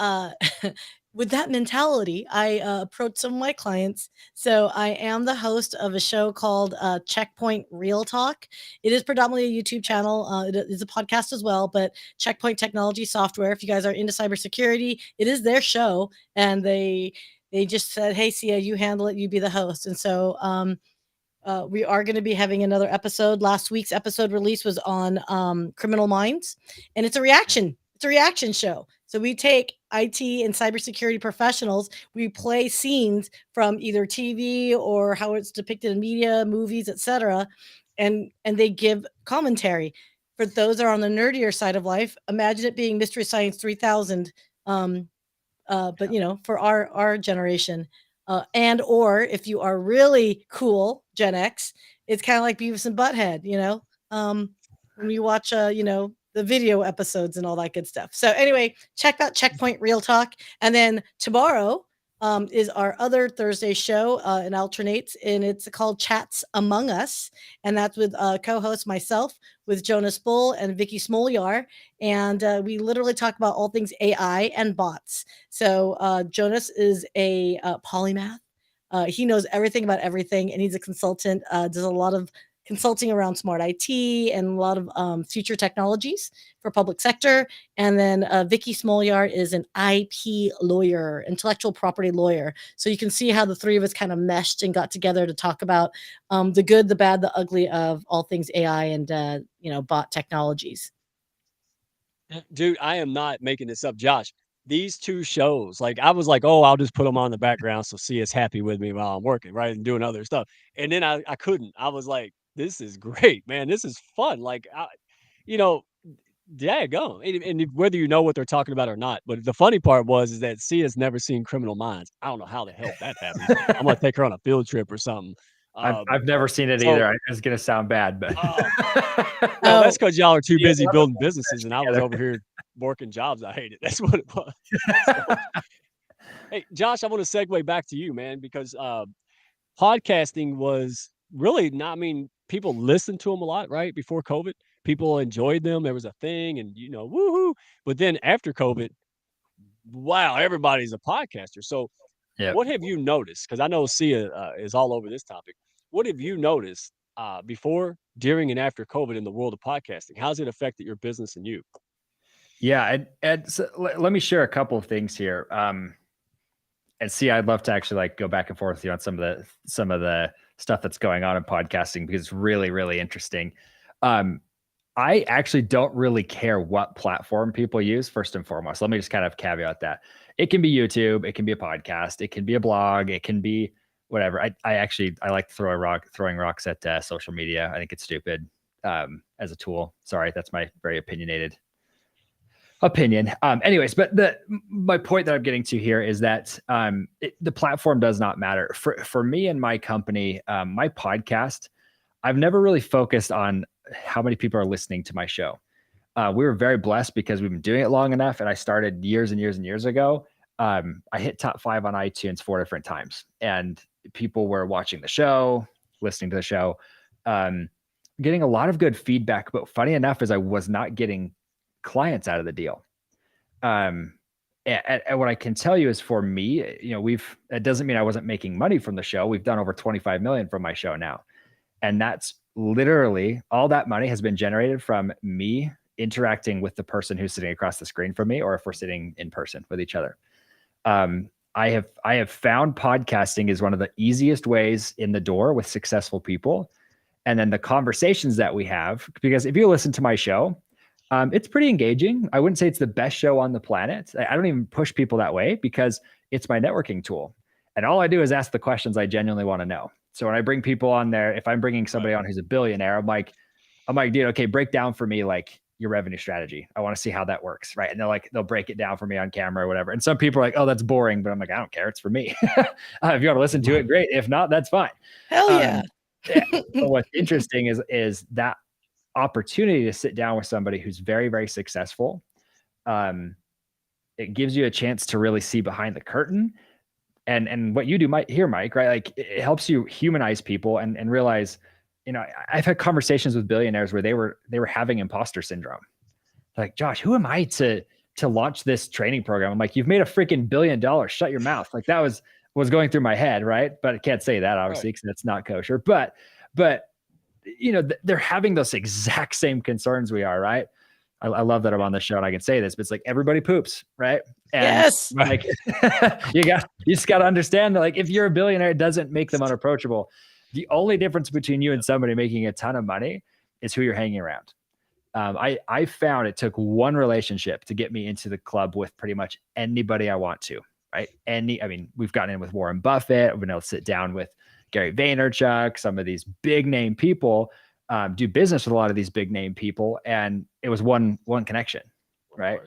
with that mentality, I approached some of my clients. So, I am the host of a show called Checkpoint Real Talk. It is predominantly a YouTube channel. It is a podcast as well, but Checkpoint Technology Software. If you guys are into cybersecurity, it is their show, and they just said, "Hey, Sia, you handle it. You be the host." And so, we are going to be having another episode. Last week's episode release was on Criminal Minds, and it's a reaction. It's a reaction show. So we take IT and cybersecurity professionals. We play scenes from either TV or how it's depicted in media, movies, etc., and they give commentary. For those that are on the nerdier side of life, imagine it being Mystery Science 3000. But for our generation, and or if you are really cool Gen X, it's kind of like Beavis and Butthead, when we watch the video episodes and all that good stuff. So anyway, check out Checkpoint Real Talk, and then tomorrow is our other Thursday show. It alternates, and it's called Chats Among Us, and that's with co-host myself, with Jonas Bull and Vicky Smolyar, and we literally talk about all things AI and bots. So Jonas is a polymath. He knows everything about everything, and he's a consultant. Does a lot of consulting around smart IT and a lot of future technologies for public sector. And then Vicky Smolyar is an IP lawyer, intellectual property lawyer. So you can see how the three of us kind of meshed and got together to talk about the good, the bad, the ugly of all things AI and bot technologies. Dude, I am not making this up, Josh. These two shows, like I was like, oh, I'll just put them on the background so Sia's happy with me while I'm working, right, and doing other stuff. And then I couldn't. I was like, this is great, man. This is fun. Like, you know, daggone. And whether you know what they're talking about or not, but the funny part is that Sia's never seen Criminal Minds. I don't know how the hell that happened. I'm gonna take her on a field trip or something. I've never seen it either. It's gonna sound bad, but no, that's because y'all are too busy building businesses, and I was over here working jobs I hated. That's what it was. So, hey, Josh, I want to segue back to you, man, because podcasting was really not. I mean, people listened to them a lot, right? Before COVID, people enjoyed them. There was a thing, and woohoo! But then after COVID, wow, everybody's a podcaster. So, what have you noticed? Because I know Sia is all over this topic. What have you noticed before, during, and after COVID in the world of podcasting? How's it affected your business and you? Yeah, and so let me share a couple of things here. And see, I'd love to actually go back and forth with you on some of the stuff that's going on in podcasting, because it's really, really interesting. I actually don't really care what platform people use, first and foremost. Let me just kind of caveat that. It can be YouTube, it can be a podcast, it can be a blog, it can be whatever. I like throwing rocks at social media. I think it's stupid as a tool. Sorry, that's my very opinionated opinion. Anyways, but my point that I'm getting to here is that the platform does not matter. For me and my company, my podcast, I've never really focused on how many people are listening to my show. We were very blessed because we've been doing it long enough, and I started years and years and years ago. I hit top 5 on iTunes 4 different times, and people were watching the show, listening to the show, getting a lot of good feedback. But funny enough is I was not getting clients out of the deal. And what I can tell you is, for me, it doesn't mean I wasn't making money from the show. We've done over 25 million from my show now. And that's literally all that money has been generated from me interacting with the person who's sitting across the screen from me, or if we're sitting in person with each other. I have found podcasting is one of the easiest ways in the door with successful people. And then the conversations that we have, because if you listen to my show, It's pretty engaging. I wouldn't say it's the best show on the planet. I don't even push people that way because it's my networking tool. And all I do is ask the questions I genuinely want to know. So when I bring people on there, if I'm bringing somebody on who's a billionaire, I'm like, dude, okay, break down for me like your revenue strategy. I want to see how that works, right? And they'll break it down for me on camera or whatever. And some people are like, oh, that's boring, but I'm like, I don't care. It's for me. If you want to listen to it, great. If not, that's fine. Hell yeah. But what's interesting is that opportunity to sit down with somebody who's very, very successful. It gives you a chance to really see behind the curtain. And what you do here, Mike, right? Like it helps you humanize people and realize, I've had conversations with billionaires where they were having imposter syndrome. Like, Josh, who am I to launch this training program? I'm like, you've made a freaking $1 billion. Shut your mouth. Like that was going through my head, right? But I can't say that obviously because that's not kosher. But they're having those exact same concerns we are, right? I love that I'm on the show and I can say this, but it's like everybody poops, right? And yes. Like you just got to understand that like if you're a billionaire, it doesn't make them unapproachable. The only difference between you and somebody making a ton of money is who you're hanging around. I found it took one relationship to get me into the club with pretty much anybody I want to, right? We've gotten in with Warren Buffett. I've been able to sit down with Gary Vaynerchuk, some of these big name people, do business with a lot of these big name people. And it was one connection, right?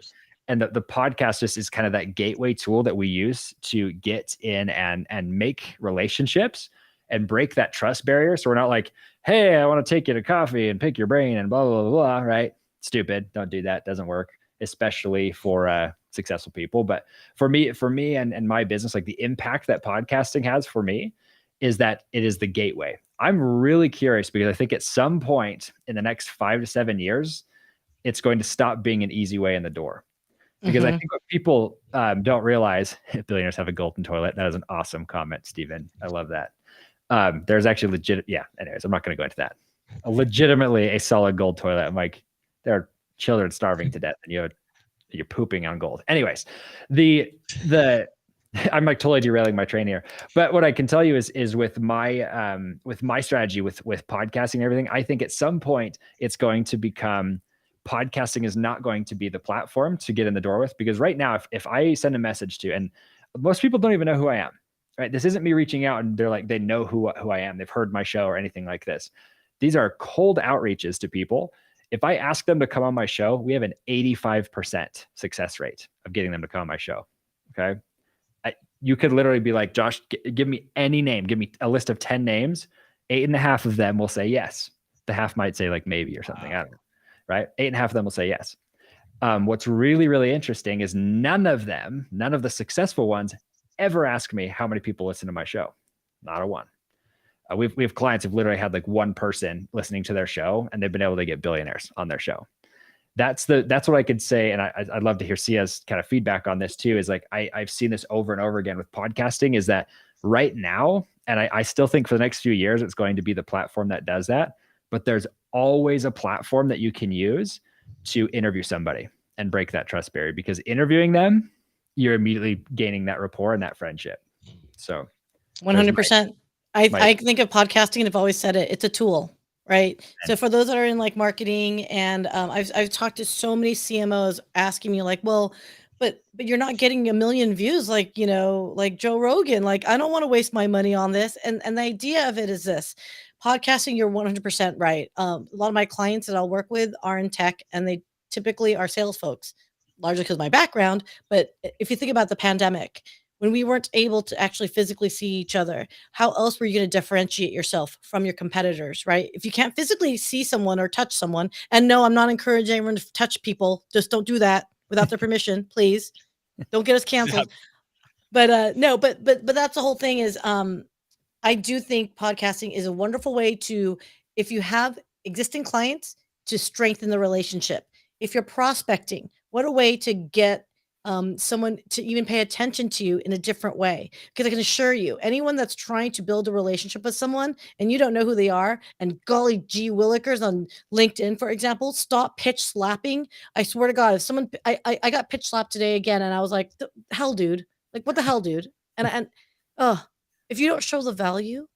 And the podcast just is kind of that gateway tool that we use to get in and make relationships and break that trust barrier. So we're not like, hey, I want to take you to coffee and pick your brain and blah, blah, blah, blah, right? Stupid. Don't do that. Doesn't work, especially for successful people. But for me and my business, like the impact that podcasting has for me is that it is the gateway. I'm really curious because I think at some point in the next 5 to 7 years, it's going to stop being an easy way in the door. Because I think what people don't realize, billionaires have a golden toilet. That is an awesome comment, Stephen. I love that. There's actually anyways, I'm not going to go into that. Legitimately a solid gold toilet. I'm like, there are children starving to death and you're pooping on gold. Anyways, I'm like totally derailing my train here. But what I can tell you is with my strategy with podcasting and everything, I think at some point it's going to become podcasting is not going to be the platform to get in the door with, because right now, if I send a message to, and most people don't even know who I am, right? This isn't me reaching out and they're like, they know who I am. They've heard my show or anything like this. These are cold outreaches to people. If I ask them to come on my show, we have an 85% success rate of getting them to come on my show. Okay. You could literally be like, Josh, give me any name. Give me a list of 10 names. 8.5 of them will say yes. The half might say like maybe or something. I don't know. Right? 8.5 of them will say yes. What's really, really interesting is none of the successful ones ever ask me how many people listen to my show. Not a one. We have clients who've literally had like one person listening to their show and they've been able to get billionaires on their show. That's what I could say. And I'd love to hear Sia's kind of feedback on this too, is like, I've seen this over and over again with podcasting, is that right now, and I still think for the next few years, it's going to be the platform that does that, but there's always a platform that you can use to interview somebody and break that trust barrier, because interviewing them, you're immediately gaining that rapport and that friendship. So 100%. I think of podcasting, and I've always said it, it's a tool, right? So for those that are in like marketing, and I've talked to so many CMOs asking me like, well, but you're not getting 1 million views like Joe Rogan. Like, I don't want to waste my money on this. And the idea of it is this: podcasting, you're 100% right. A lot of my clients that I'll work with are in tech, and they typically are sales folks, largely because of my background. But if you think about the pandemic, when we weren't able to actually physically see each other, how else were you going to differentiate yourself from your competitors, right? If you can't physically see someone or touch someone, and no, I'm not encouraging everyone to touch people. Just don't do that without their permission, please. Don't get us canceled. But no, but that's the whole thing is, I do think podcasting is a wonderful way to, if you have existing clients, to strengthen the relationship. If you're prospecting, what a way to get someone to even pay attention to you in a different way. Because I can assure you, anyone that's trying to build a relationship with someone and you don't know who they are, and golly gee willikers on LinkedIn, for example, stop pitch slapping. I swear to God, if someone, I got pitch slapped today again, and I was like, the hell, dude? Like, what the hell, dude? And if you don't show the value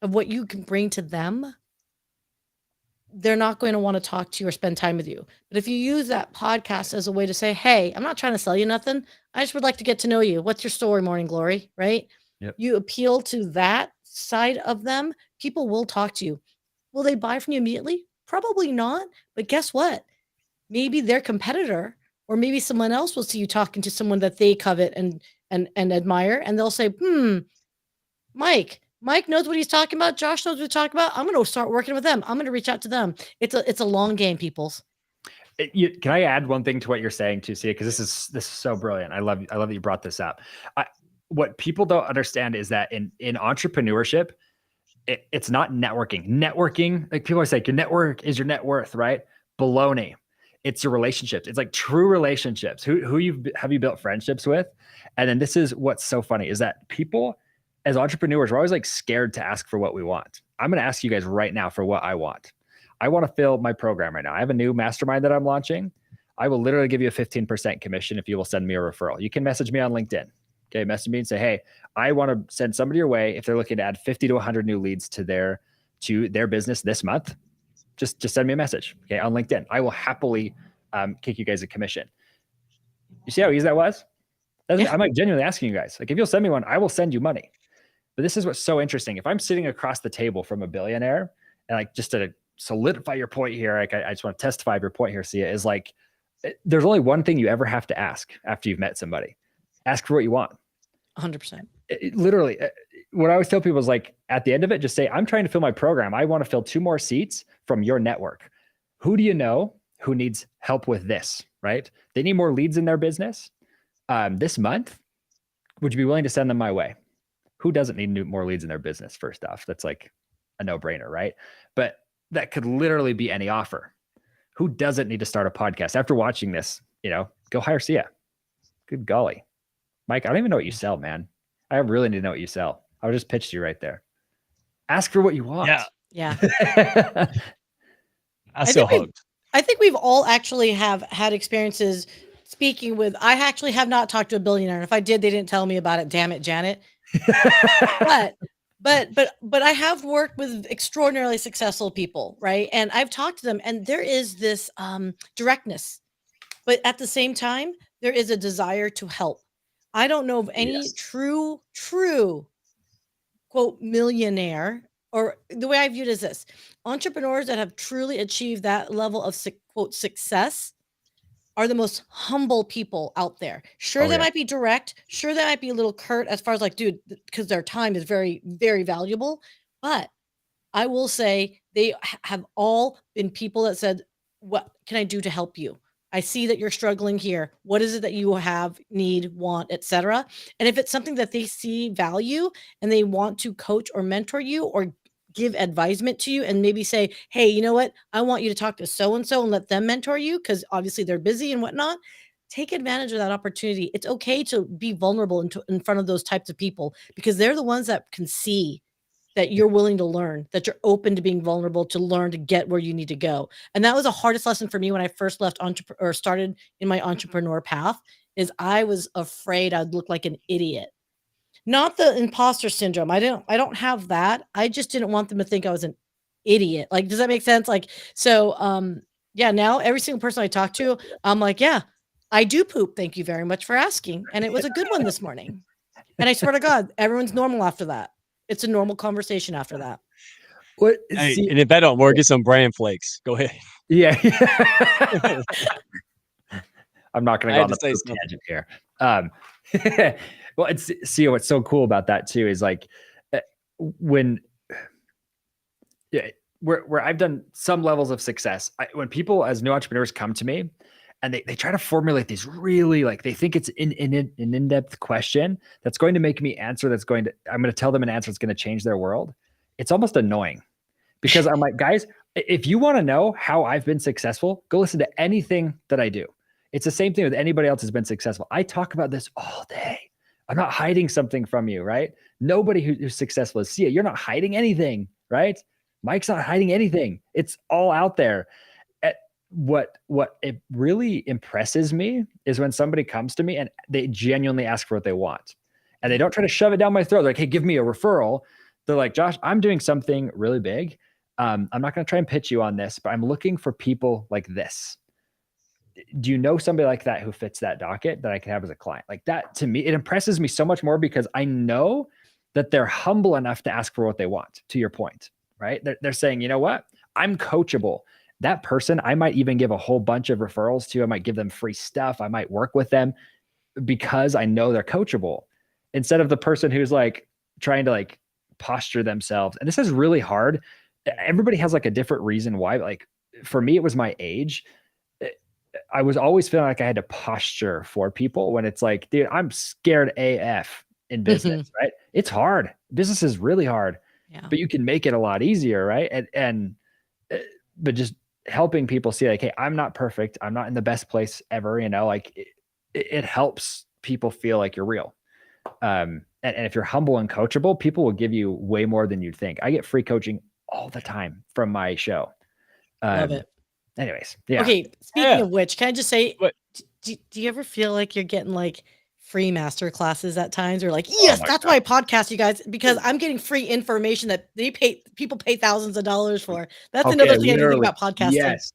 of what you can bring to them, they're not going to want to talk to you or spend time with you. But if you use that podcast as a way to say, hey, I'm not trying to sell you nothing. I just would like to get to know you. What's your story, Morning Glory, right? Yep. You appeal to that side of them. People will talk to you. Will they buy from you immediately? Probably not. But guess what? Maybe their competitor or maybe someone else will see you talking to someone that they covet and admire. And they'll say, Mike knows what he's talking about. Josh knows what he's talking about. I'm going to start working with them. I'm going to reach out to them. It's a long game, peoples. Can I add one thing to what you're saying too, Sia? Because this is so brilliant. I love that you brought this up. What people don't understand is that in entrepreneurship, it's not networking. Networking, like people are saying, your network is your net worth, right? Baloney. It's your relationships. It's like true relationships. Who have you built friendships with? And then this is what's so funny is that people as entrepreneurs, we're always like scared to ask for what we want. I'm going to ask you guys right now for what I want. I want to fill my program right now. I have a new mastermind that I'm launching. I will literally give you a 15% commission if you will send me a referral. You can message me on LinkedIn. Okay, message me and say, hey, I want to send somebody your way if they're looking to add 50 to 100 new leads to their business this month. Just send me a message, okay, on LinkedIn. I will happily kick you guys a commission. You see how easy that was? I'm like genuinely asking you guys. Like, if you'll send me one, I will send you money. But this is what's so interesting. If I'm sitting across the table from a billionaire, and like just to solidify your point here, like I just want to testify your point here, Sia, is like there's only one thing you ever have to ask after you've met somebody. Ask for what you want. 100%. Literally, what I always tell people is like, at the end of it, just say, I'm trying to fill my program. I want to fill 2 more seats from your network. Who do you know who needs help with this, right? They need more leads in their business this month. Would you be willing to send them my way? Who doesn't need more leads in their business? First off, that's like a no-brainer, right? But that could literally be any offer. Who doesn't need to start a podcast? After watching this, go hire Sia. Good golly. Mike, I don't even know what you sell, man. I really need to know what you sell. I just pitched you right there. Ask for what you want. Yeah. I still hooked. I think we've all actually have had experiences speaking with, I actually have not talked to a billionaire. And if I did, they didn't tell me about it. Damn it, Janet. But I have worked with extraordinarily successful people, right? And I've talked to them, and there is this directness, but at the same time, there is a desire to help. I don't know of any true quote millionaire, or the way I view it is this: entrepreneurs that have truly achieved that level of quote success are the most humble people out there. Sure, they might be direct. Sure, they might be a little curt as far as like, dude, because their time is very, very valuable. But I will say they have all been people that said, what can I do to help you? I see that you're struggling here. What is it that you have, need, want, etc.? And if it's something that they see value and they want to coach or mentor you or give advisement to you and maybe say, hey, you know what? I want you to talk to so-and-so and let them mentor you because obviously they're busy and whatnot. Take advantage of that opportunity. It's okay to be vulnerable in front of those types of people because they're the ones that can see that you're willing to learn, that you're open to being vulnerable to learn to get where you need to go. And that was the hardest lesson for me when I first left or started in my entrepreneur path is I was afraid I'd look like an idiot. Not the imposter syndrome. I don't have that. I just didn't want them to think I was an idiot. Like, does that make sense? Like, so, yeah, now every single person I talk to, I'm like, yeah, I do poop. Thank you very much for asking. And it was a good one this morning. And I swear to God, everyone's normal after that. It's a normal conversation after that. Hey, and if that don't work, get some bran flakes. Go ahead. Yeah. I'm not going to go on the tangent here. Well, what's so cool about that too is like where I've done some levels of success. When people as new entrepreneurs come to me and they try to formulate these really like they think it's an in-depth question that's going to make me answer. I'm going to tell them an answer that's going to change their world. It's almost annoying because I'm like, guys, if you want to know how I've been successful, go listen to anything that I do. It's the same thing with anybody else who's been successful. I talk about this all day. I'm not hiding something from you, right? Nobody who's successful is Sia. You're not hiding anything, right? Mike's not hiding anything. It's all out there. What it really impresses me is when somebody comes to me and they genuinely ask for what they want. And they don't try to shove it down my throat. They're like, hey, give me a referral. They're like, Josh, I'm doing something really big. I'm not going to try and pitch you on this, but I'm looking for people like this. Do you know somebody like that who fits that docket that I can have as a client? Like that, to me, it impresses me so much more because I know that they're humble enough to ask for what they want, to your point, right? They're saying, you know what? I'm coachable. That person, I might even give a whole bunch of referrals to. I might give them free stuff. I might work with them because I know they're coachable, instead of the person who's like trying to like posture themselves. And this is really hard. Everybody has like a different reason why. Like for me, it was my age. I was always feeling like I had to posture for people when it's like, dude, I'm scared AF in business, right? It's hard. Business is really hard, but you can make it a lot easier, right? But just helping people see like, hey, I'm not perfect. I'm not in the best place ever, you know, like it helps people feel like you're real. And if you're humble and coachable, people will give you way more than you'd think. I get free coaching all the time from my show. Love it. Anyways, yeah. Okay, speaking of which, can I just say, What? do you ever feel like you're getting like free master classes at times, or like, yes, that's why I podcast, you guys, because I'm getting free information that people pay thousands of dollars for. That's another thing I need to think about podcasting. Yes.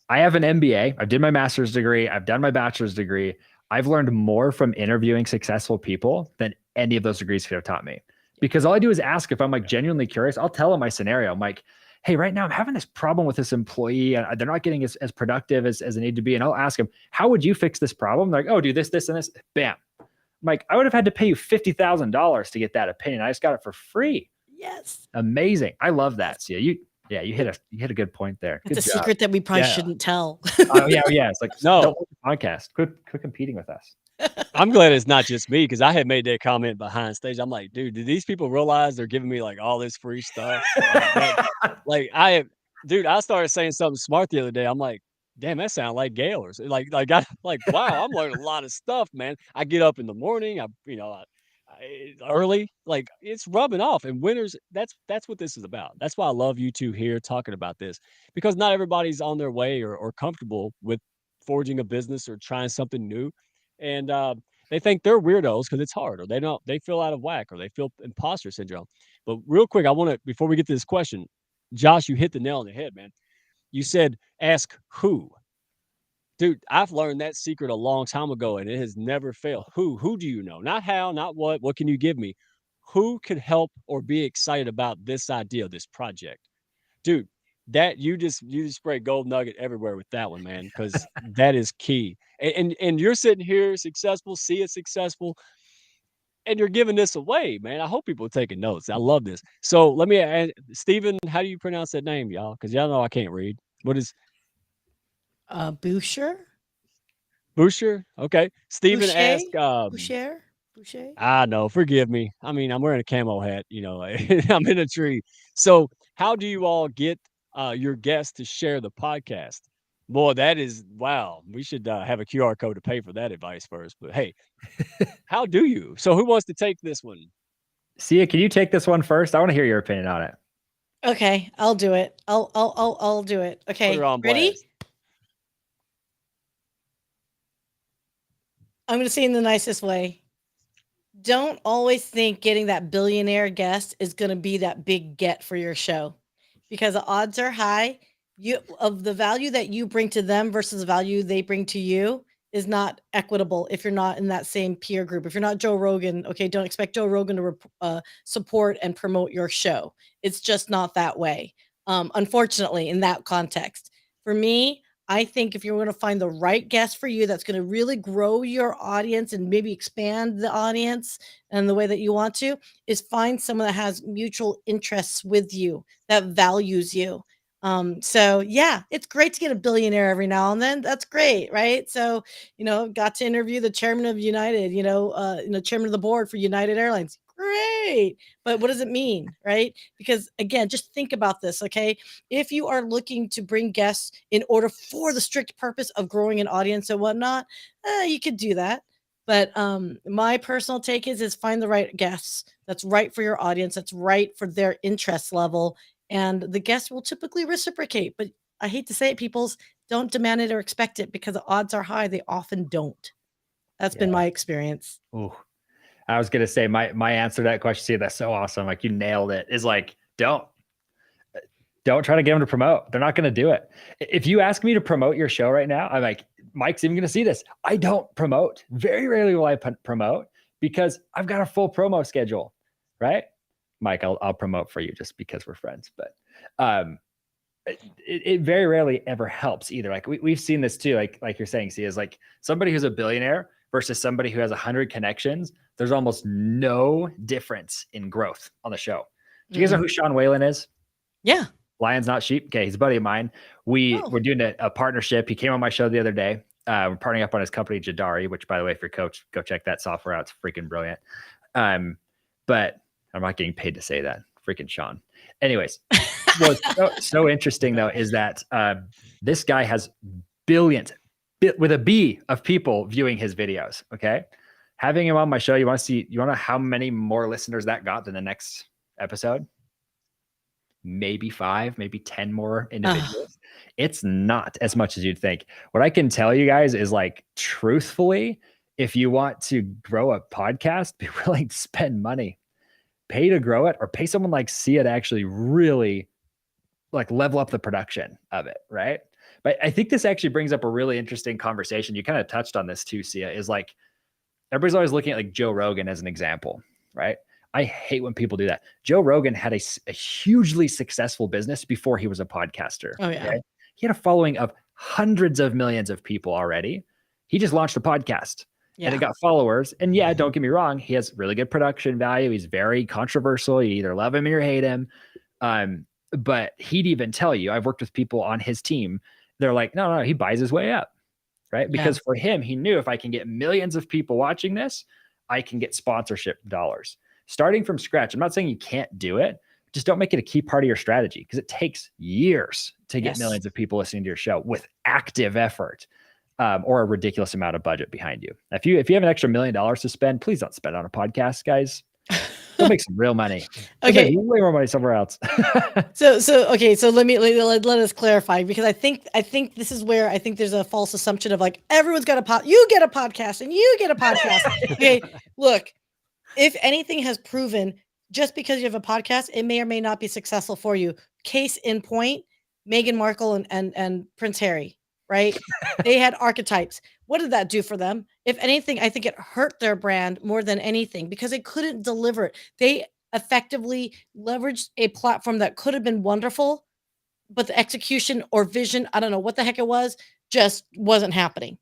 I have an MBA. I did my master's degree. I've done my bachelor's degree. I've learned more from interviewing successful people than any of those degrees could have taught me. Because all I do is ask. If I'm like genuinely curious, I'll tell them my scenario. I'm like, hey, right now I'm having this problem with this employee and they're not getting as productive as they need to be. And I'll ask them, how would you fix this problem? They're like, oh, do this, this, and this. Bam. I'm like, I would have had to pay you $50,000 to get that opinion. I just got it for free. Yes. Amazing. I love that. So you hit a good point there. It's good a job. secret that we probably shouldn't tell. Oh yeah. It's like, no, don't watch the podcast. Quit competing with us. I'm glad it's not just me, because I had made that comment behind stage. I'm like, dude, do these people realize they're giving me like all this free stuff? I started saying something smart the other day. I'm like, damn, that sounds like Gail or wow, I'm learning a lot of stuff, man. I get up in the morning, early, like it's rubbing off. And winners, that's what this is about. That's why I love you two here talking about this, because not everybody's on their way or comfortable with forging a business or trying something new. And they think they're weirdos because it's hard, or they feel out of whack, or they feel imposter syndrome. But real quick, before we get to this question, Josh, you hit the nail on the head, man. You said, ask who. Dude, I've learned that secret a long time ago, and it has never failed. Who do you know? Not how, not what can you give me? Who could help or be excited about this idea, this project? Dude, that you just spray gold nugget everywhere with that one, man, because that is key. And you're sitting here successful, see it successful, and you're giving this away, man. I hope people are taking notes. I love this. So let me ask, Stephen, how do you pronounce that name, y'all? Because y'all know I can't read. What is Boucher? Boucher? Okay. Stephen asked Boucher? I know, forgive me. I mean, I'm wearing a camo hat, I'm in a tree. So how do you all get your guests to share the podcast? Boy, that is wow. We should have a QR code to pay for that advice first. But hey, how do you? So who wants to take this one? Sia, can you take this one first? I want to hear your opinion on it. Okay, I'll do it. I'll do it. Okay, ready? I'm going to say in the nicest way. Don't always think getting that billionaire guest is going to be that big get for your show, because the odds are high of the value that you bring to them versus the value they bring to you is not equitable if you're not in that same peer group. If you're not Joe Rogan, okay, don't expect Joe Rogan to support and promote your show. It's just not that way. Unfortunately, in that context, for me, I think if you're going to find the right guest for you that's going to really grow your audience and maybe expand the audience and the way that you want to, is find someone that has mutual interests with you, that values you. So yeah, it's great to get a billionaire every now and then. That's great, right? So, got to interview the chairman of United, chairman of the board for United Airlines. Great. But what does it mean, right? Because again, just think about this, okay? If you are looking to bring guests in order for the strict purpose of growing an audience and whatnot, you could do that. But my personal take is find the right guests that's right for your audience, that's right for their interest level, and the guests will typically reciprocate. But I hate to say it, peoples, don't demand it or expect it, because the odds are high they often don't. That's been my experience. Ooh. I was gonna say my answer to that question, see, that's so awesome. Like you nailed it. Is like, don't. Don't try to get them to promote. They're not going to do it. If you ask me to promote your show right now, I'm like, Mike's even going to see this. I don't promote. Very rarely will I promote because I've got a full promo schedule, right? Mike, I'll promote for you just because we're friends. But it very rarely ever helps either. Like we've seen this too. Like you're saying, see, is like somebody who's a billionaire versus somebody who has 100 connections. There's almost no difference in growth on the show. Do you guys know who Sean Whalen is? Yeah. Lions Not Sheep. Okay, he's a buddy of mine. We're doing a partnership. He came on my show the other day. We're partnering up on his company, Jadari, which, by the way, if you're a coach, go check that software out. It's freaking brilliant. But I'm not getting paid to say that. Freaking Sean. Anyways, what's so interesting, though, is that this guy has billions, with a B, of people viewing his videos, okay? Having him on my show, you want to know how many more listeners that got than the next episode? Maybe 5, maybe 10 more individuals. It's not as much as you'd think. What I can tell you guys is, like, truthfully, if you want to grow a podcast, be willing to spend money, pay to grow it, or pay someone like Sia to actually really like level up the production of it. Right. But I think this actually brings up a really interesting conversation. You kind of touched on this too, Sia, is like, everybody's always looking at like Joe Rogan as an example, right? I hate when people do that. Joe Rogan had a hugely successful business before he was a podcaster. Oh, yeah. Okay? He had a following of hundreds of millions of people already. He just launched a podcast and it got followers. And yeah, don't get me wrong. He has really good production value. He's very controversial. You either love him or hate him. But he'd even tell you, I've worked with people on his team. They're like, no, he buys his way up, right? Because for him, he knew if I can get millions of people watching this, I can get sponsorship dollars. Starting from scratch. I'm not saying you can't do it. Just don't make it a key part of your strategy because it takes years to get millions of people listening to your show with active effort or a ridiculous amount of budget behind you. If you have an extra $1 million to spend, please don't spend on a podcast, guys. Go make some real money. Okay. Make way more money somewhere else. So let us clarify, because I think this is where I think there's a false assumption of like, everyone's got you get a podcast and you get a podcast. Okay. Look, if anything has proven, just because you have a podcast, it may or may not be successful for you. Case in point, Meghan Markle and Prince Harry, right? They had archetypes. What did that do for them? If anything, I think it hurt their brand more than anything because they couldn't deliver it. They effectively leveraged a platform that could have been wonderful, but the execution or vision, I don't know what the heck it was, just wasn't happening.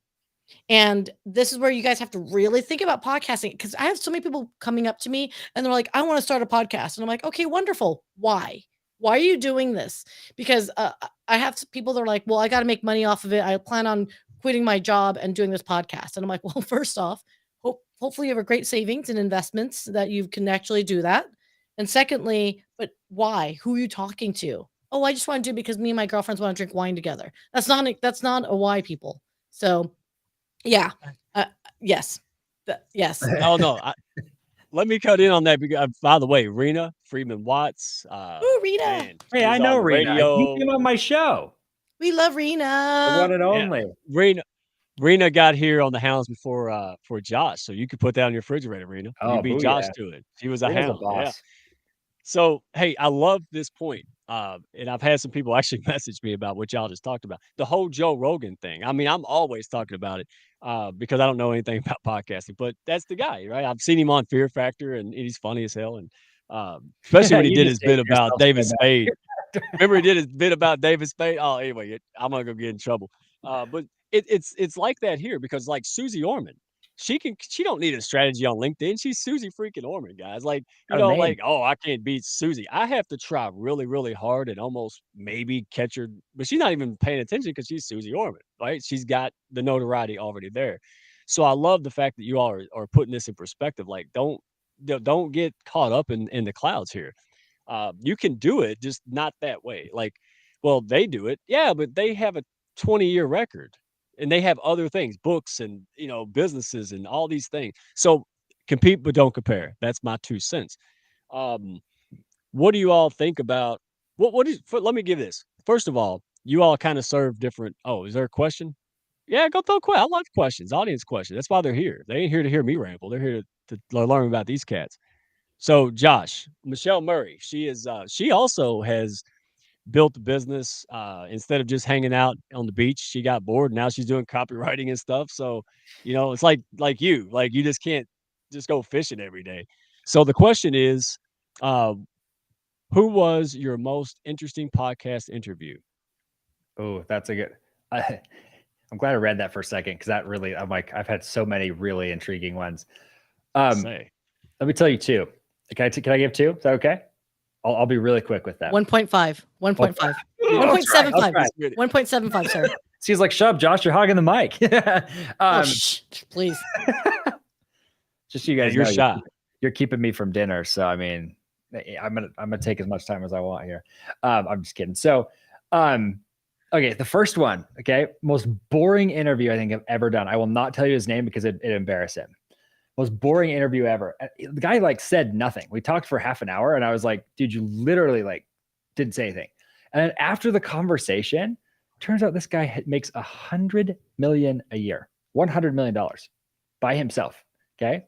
And this is where you guys have to really think about podcasting, because I have so many people coming up to me and they're like, I want to start a podcast. And I'm like, okay, wonderful. Why are you doing this? Because I have people that are like, well, I got to make money off of it. I plan on quitting my job and doing this podcast. And I'm like, well, first off, hopefully you have a great savings and investments that you can actually do that. And secondly, but why? Who are you talking to? Oh, I just want to do it because me and my girlfriends want to drink wine together. That's not a why, people. So yeah. Yes. Yes. Oh no. Let me cut in on that because, by the way, Rena Freeman Watts. Ooh, Rena. Man, hey, I know Rena. You came on my show. We love Rena. The one and only. Rena got here on the Hounds before for Josh, so you could put that on your refrigerator, Rena. Oh, you beat Josh to it. She was a Rena's Hound. a boss. Yeah. So hey, I love this point. And I've had some people actually message me about what y'all just talked about. The whole Joe Rogan thing. I mean, I'm always talking about it because I don't know anything about podcasting, but that's the guy, right? I've seen him on Fear Factor and he's funny as hell. And especially when he did his bit about David Spade. Remember he did his bit about David Spade? Oh, anyway, I'm not gonna get in trouble. But it's like that here because like Susie Orman, she don't need a strategy on LinkedIn. She's Susie freaking Orman, guys. Like, like, oh, I can't beat Susie. I have to try really, really hard and almost maybe catch her, but she's not even paying attention because she's Susie Orman, right? She's got the notoriety already there. So I love the fact that you all are putting this in perspective. Like, don't get caught up in the clouds here. You can do it, just not that way. Like, well, they do it. Yeah, but they have a 20-year record. And they have other things, books and, businesses and all these things. So compete, but don't compare. That's my 2 cents. What do you all think about let me give this. First of all, you all kind of serve different. Oh, is there a question? Yeah, go throw a question. I love questions, audience questions. That's why they're here. They ain't here to hear me ramble. They're here to learn about these cats. So Josh, Michelle Murray, she also has built the business. Instead of just hanging out on the beach, she got bored. Now she's doing copywriting and stuff. So, it's like you just can't just go fishing every day. So the question is, uh, who was your most interesting podcast interview? Oh, that's a good. I'm glad I read that for a second because that really, I'm like, I've had so many really intriguing ones. Say. Let me tell you two. Can I give two? Is that okay? I'll be really quick with that. 1.5, 1.5, 1.75, 1.75, sir. She's like, shut up, Josh, you're hogging the mic. Please. Just so you guys you're know, shy. You're keeping me from dinner. So, I mean, I'm gonna take as much time as I want here. I'm just kidding. So, okay, the first one, okay, most boring interview I think I've ever done. I will not tell you his name because it embarrassed him. Most boring interview ever. The guy like said nothing. We talked for half an hour and I was like, dude, you literally like didn't say anything. And then after the conversation, turns out this guy makes $100 million a year, $100 million by himself. Okay.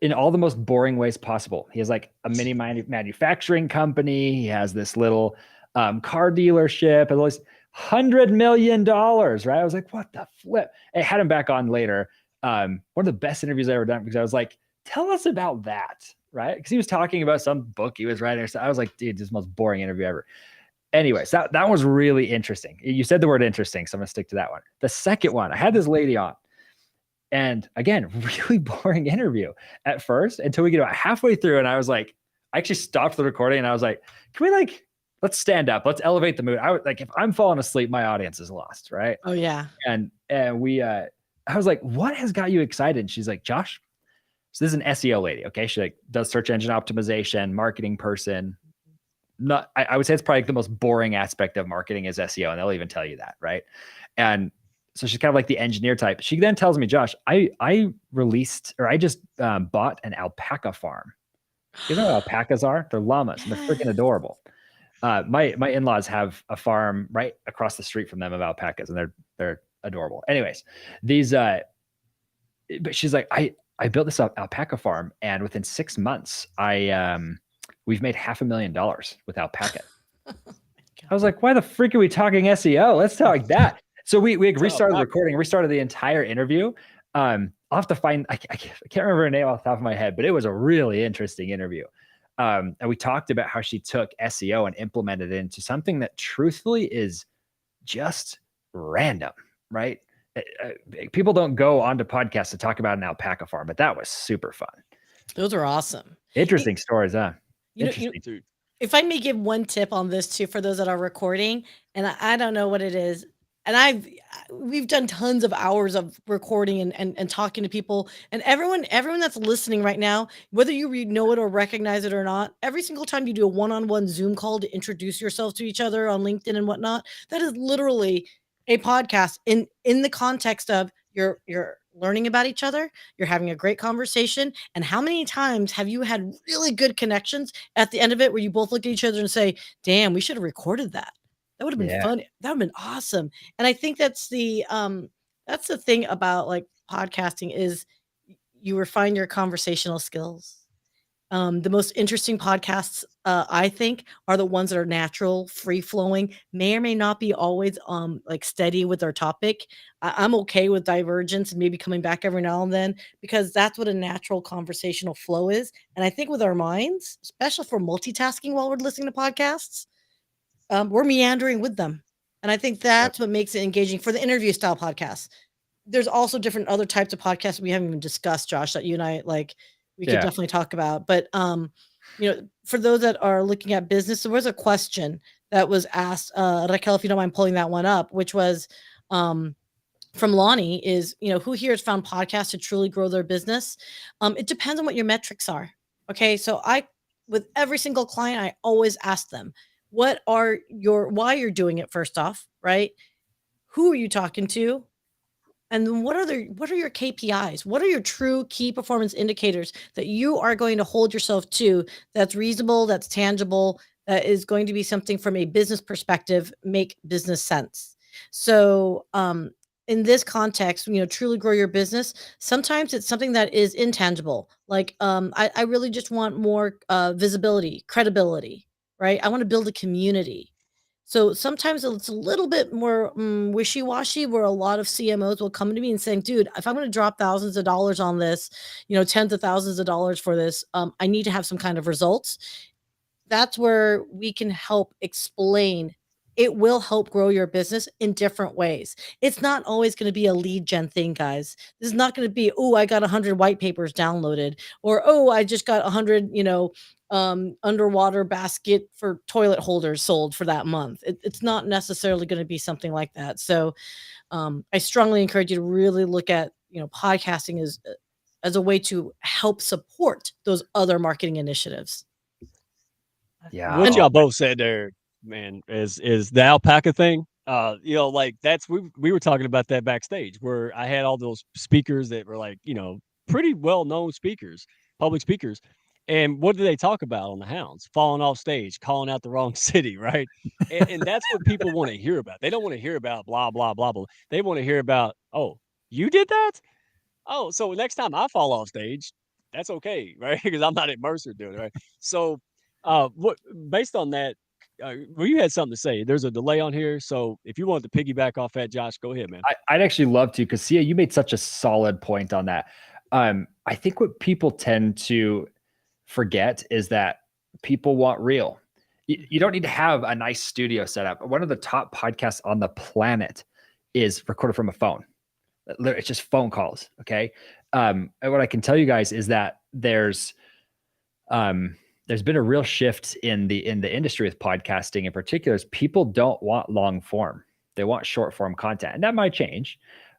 In all the most boring ways possible. He has like a mini manufacturing company. He has this little car dealership and all this $100 million, right? I was like, what the flip? I had him back on later. One of the best interviews I ever done because I was like, tell us about that, right? Because he was talking about some book he was writing. So I was like, dude, this is the most boring interview ever. Anyways, that was really interesting. You said the word interesting, so I'm gonna stick to that one. The second one, I had this lady on, and again, really boring interview at first until we get about halfway through, and I was like, I actually stopped the recording and I was like, can we let's stand up, let's elevate the mood. I would like if I'm falling asleep, my audience is lost, right? Oh yeah. And we I was like, what has got you excited? And she's like, Josh, so this is an SEO lady, okay? She like does search engine optimization, marketing person. I would say it's probably the most boring aspect of marketing is SEO, and they'll even tell you that, right? And so she's kind of like the engineer type. She then tells me, Josh, I just bought an alpaca farm. You know what alpacas are? They're llamas, and they're freaking adorable. My in-laws have a farm right across the street from them of alpacas, and they're adorable. Anyways, but she's like, I built this alpaca farm, and within 6 months, we've made $500,000 with alpaca. I was like, why the freak are we talking SEO? Let's talk that. So we restarted recording, restarted the entire interview. I'll have to find, I can't remember her name off the top of my head, but it was a really interesting interview. And we talked about how she took SEO and implemented it into something that truthfully is just random, right? People don't go onto podcasts to talk about an alpaca farm, but that was super fun. Those are awesome. Interesting stories, huh? Interesting. If I may give one tip on this too, for those that are recording, and I don't know what it is, and we've done tons of hours of recording and talking to people, and everyone that's listening right now, whether you know it or recognize it or not, every single time you do a one-on-one Zoom call to introduce yourself to each other on LinkedIn and whatnot, that is literally a podcast in the context of you're learning about each other, you're having a great conversation. And how many times have you had really good connections at the end of it where you both look at each other and say, damn, we should have recorded that. That would have been fun. That would have been awesome. And I think that's the thing about like podcasting is you refine your conversational skills. The most interesting podcasts, I think, are the ones that are natural, free flowing, may or may not be always like steady with their topic. I'm okay with divergence and maybe coming back every now and then because that's what a natural conversational flow is. And I think with our minds, especially for multitasking while we're listening to podcasts, we're meandering with them. And I think that's what makes it engaging for the interview style podcasts. There's also different other types of podcasts we haven't even discussed, Josh, that you and I like. We could definitely talk about, but for those that are looking at business, there was a question that was asked, Raquel, if you don't mind pulling that one up, which was from Lonnie is, who here has found podcasts to truly grow their business? It depends on what your metrics are. Okay. So with every single client, I always ask them, why you're doing it first off, right? Who are you talking to? And what are your KPIs? What are your true key performance indicators that you are going to hold yourself to that's reasonable, that's tangible, that is going to be something from a business perspective, make business sense? So in this context, truly grow your business, sometimes it's something that is intangible. Like I really just want more visibility, credibility, right? I want to build a community. So sometimes it's a little bit more wishy-washy, where a lot of CMOs will come to me and saying, dude, if I'm going to drop thousands of dollars on this, tens of thousands of dollars for this, I need to have some kind of results. That's where we can help explain. It will help grow your business in different ways. It's not always going to be a lead gen thing, guys. This is not going to be, oh, I got 100 white papers downloaded, or oh, I just got 100, underwater basket for toilet holders sold for that month. It's not necessarily going to be something like that. So I strongly encourage you to really look at, podcasting as a way to help support those other marketing initiatives. Yeah. What y'all both said there, man, is the alpaca thing. Like we were talking about that backstage, where I had all those speakers that were like, pretty well-known speakers, public speakers. And what do they talk about on the Hounds? Falling off stage, calling out the wrong city, right? And that's what people want to hear about. They don't want to hear about blah, blah, blah, blah. They want to hear about, oh, you did that? Oh, so next time I fall off stage, that's okay, right? Because I'm not at Mercer doing it, right? So what based on that, well, you had something to say. There's a delay on here. So if you want to piggyback off that, Josh, go ahead, man. I'd actually love to, because Sia, you made such a solid point on that. I think what people tend to forget is that people want real. You don't need to have a nice studio setup. One of the top podcasts on the planet is recorded from a phone. It's just phone calls. Okay. And what I can tell you guys is that there's been a real shift in the industry with podcasting in particular. Is people don't want long form. They want short form content, and that might change.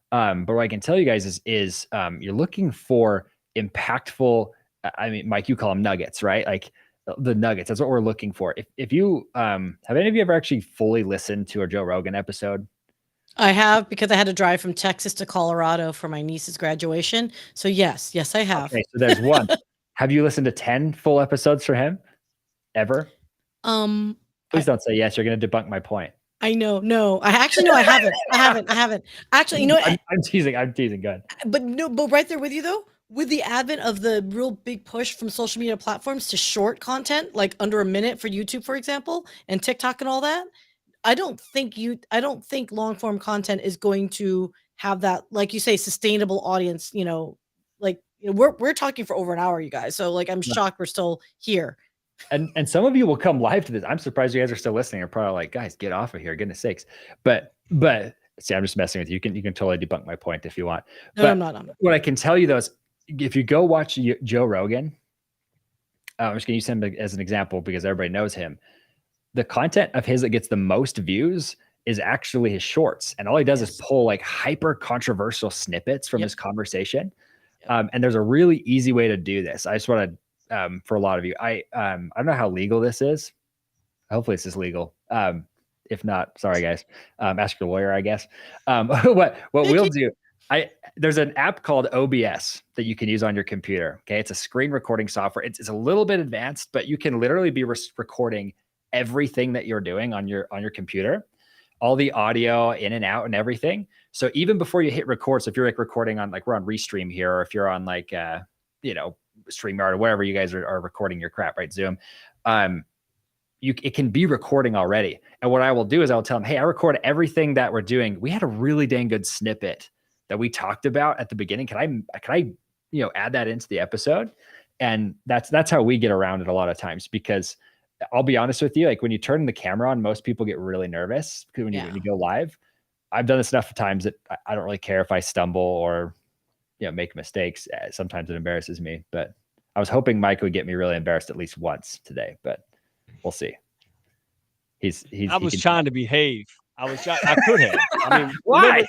But what I can tell you guys is you're looking for impactful. I mean, Mike, you call them nuggets, right? Like the nuggets. That's what we're looking for. If you have any of you ever actually fully listened to a Joe Rogan episode? I have, because I had to drive from Texas to Colorado for my niece's graduation. So yes, I have. Okay, so there's one. Have you listened to 10 full episodes for him ever? Please don't say yes. You're going to debunk my point. I know. No, I actually know I haven't. I haven't. Actually, you know what? I'm teasing. Go ahead. But right there with you though, with the advent of the real big push from social media platforms to short content, like under a minute for YouTube, for example, and TikTok and all that, I don't think long form content is going to have that, like you say, sustainable audience. We're talking for over an hour, you guys. So like, I'm shocked we're still here. And some of you will come live to this. I'm surprised you guys are still listening. You're probably like, guys, get off of here, goodness sakes. But see, I'm just messing with you. You can totally debunk my point if you want. No, but I'm not. What I can tell you though is, if you go watch Joe Rogan, I'm just going to use him as an example because everybody knows him. The content of his that gets the most views is actually his shorts. And all he does is pull like hyper controversial snippets from his conversation. And there's a really easy way to do this. I just want to, for a lot of you, I don't know how legal this is. Hopefully this is legal. If not, sorry guys, ask your lawyer, I guess. What we'll do, there's an app called OBS that you can use on your computer. Okay. It's a screen recording software. It's a little bit advanced, but you can literally be recording everything that you're doing on your computer, all the audio in and out and everything. So even before you hit record, so if you're like recording on, like we're on Restream here, or if you're on like, StreamYard or wherever you guys are recording your crap, right? Zoom, it can be recording already. And what I will do is I'll tell them, hey, I record everything that we're doing. We had a really dang good snippet that we talked about at the beginning. Can I add that into the episode? And that's how we get around it a lot of times, because I'll be honest with you, like when you turn the camera on, most people get really nervous because when you go live. I've done this enough times that I don't really care if I stumble or make mistakes. Sometimes it embarrasses me, but I was hoping Mike would get me really embarrassed at least once today, but we'll see. I was trying to behave. I could have. I mean, why?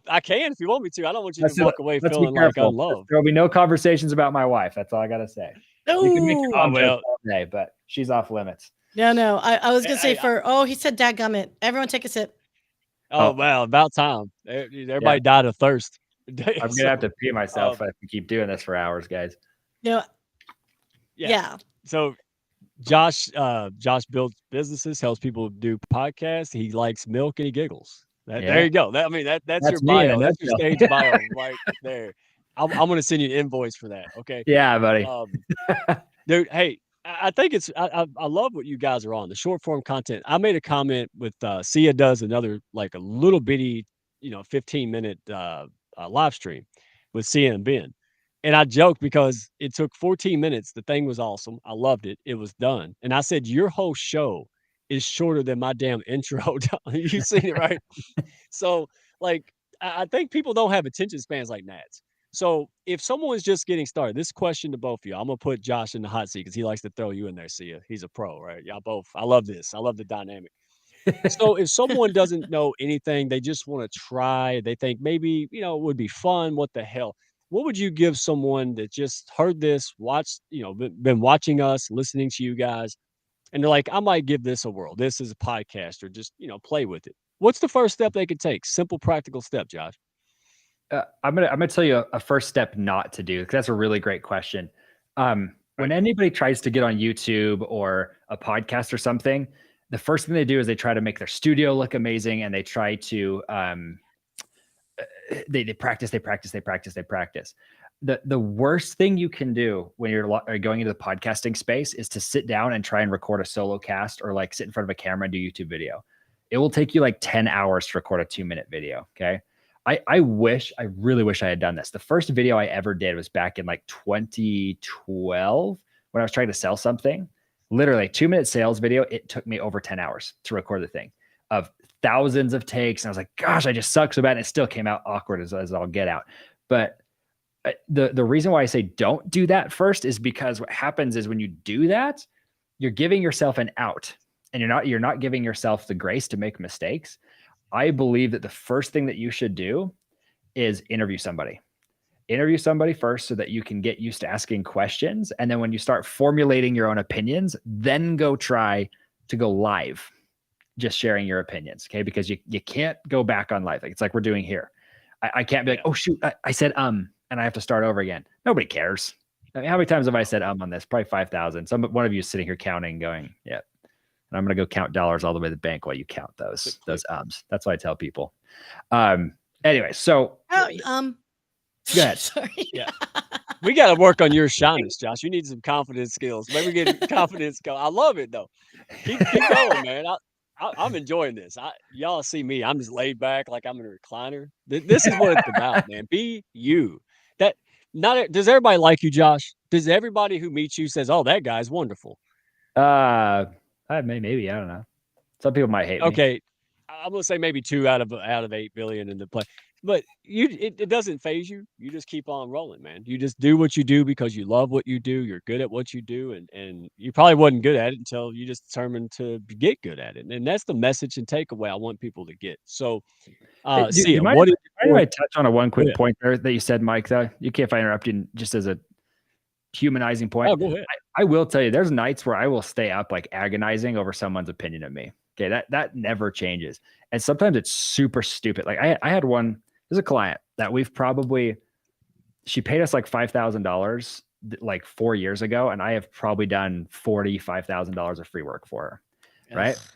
I can if you want me to. I don't want you to walk away feeling like unloved. There will be no conversations about my wife. That's all I gotta say. No. You can make your mom all day, but she's off limits. No. I was gonna say he said dadgummit. Everyone take a sip. Oh well, about time. Everybody died of thirst. I'm gonna have to pee myself if I keep doing this for hours, guys. Yeah. So Josh builds businesses, helps people do podcasts. He likes milk and he giggles. There you go. That's your bio. That's your stage bio right there. I'm going to send you an invoice for that. Okay. Yeah, buddy. Dude, hey, I think it's I love what you guys are on, the short form content. I made a comment with, Sia does another, like, a little bitty, 15-minute, live stream with Sia and Ben, and I joked because it took 14 minutes, the thing was awesome, I loved it, it was done, and I said, "Your whole show is shorter than my damn intro." You seen it, right? So, like, I think people don't have attention spans like gnats. So, if someone's just getting started, this question to both of you, I'm gonna put Josh in the hot seat because he likes to throw you in there. See ya. He's a pro, right? Y'all both. I love this. I love the dynamic. So, if someone doesn't know anything, they just want to try. They think maybe it would be fun. What the hell? What would you give someone that just heard this, watched, been watching us, listening to you guys, and they're like, I might give this a whirl. This is a podcast, or just play with it. What's the first step they could take? Simple, practical step, Josh. I'm gonna tell you a first step not to do, because that's a really great question. When anybody tries to get on YouTube or a podcast or something, the first thing they do is they try to make their studio look amazing, and they try to they practice. The worst thing you can do when you're going into the podcasting space is to sit down and try and record a solo cast, or like sit in front of a camera and do YouTube video. It will take you like 10 hours to record a 2-minute video. Okay. I really wish I had done this. The first video I ever did was back in like 2012 when I was trying to sell something. Literally 2-minute sales video. It took me over 10 hours to record the thing, of thousands of takes. And I was like, gosh, I just suck so bad. And it still came out awkward as I'll get out. But the reason why I say don't do that first is because what happens is when you do that, you're giving yourself an out, and you're not giving yourself the grace to make mistakes. I believe that the first thing that you should do is interview somebody. Interview somebody first so that you can get used to asking questions. And then when you start formulating your own opinions, then go try to go live, just sharing your opinions. Okay. Because you can't go back on live. Like, it's like we're doing here. I can't be like, oh shoot, I said, and I have to start over again. Nobody cares. I mean, how many times have I said, on this? Probably 5,000. One of you is sitting here counting, going, yeah. And I'm going to go count dollars all the way to the bank while you count those ums. That's what I tell people. Anyway, so go ahead. Sorry. Yeah. We got to work on your shyness, Josh. You need some confidence skills. Maybe get confidence. I love it though. Keep going, man. I'm enjoying this. Y'all see me. I'm just laid back like I'm in a recliner. This is what it's about, man. Be you. Does everybody like you, Josh? Does everybody who meets you says, "Oh, that guy's wonderful"? Maybe, I don't know. Some people might hate me. Okay, I'm gonna say maybe 2 out of 8 billion in the play, but it doesn't phase you. You just keep on rolling, man. You just do what you do because you love what you do. You're good at what you do, and you probably wasn't good at it until you just determined to get good at it. And that's the message and takeaway I want people to get. So, see, what did I touch on one quick point there that you said, Mike? Though you can't, if I interrupt you, just as a humanizing point. Oh, go ahead. I will tell you, there's nights where I will stay up like agonizing over someone's opinion of me. Okay, that never changes. And sometimes it's super stupid. Like I had one, there's a client that she paid us like $5,000 like 4 years ago, and I have probably done $45,000 of free work for her. Ugh. Right.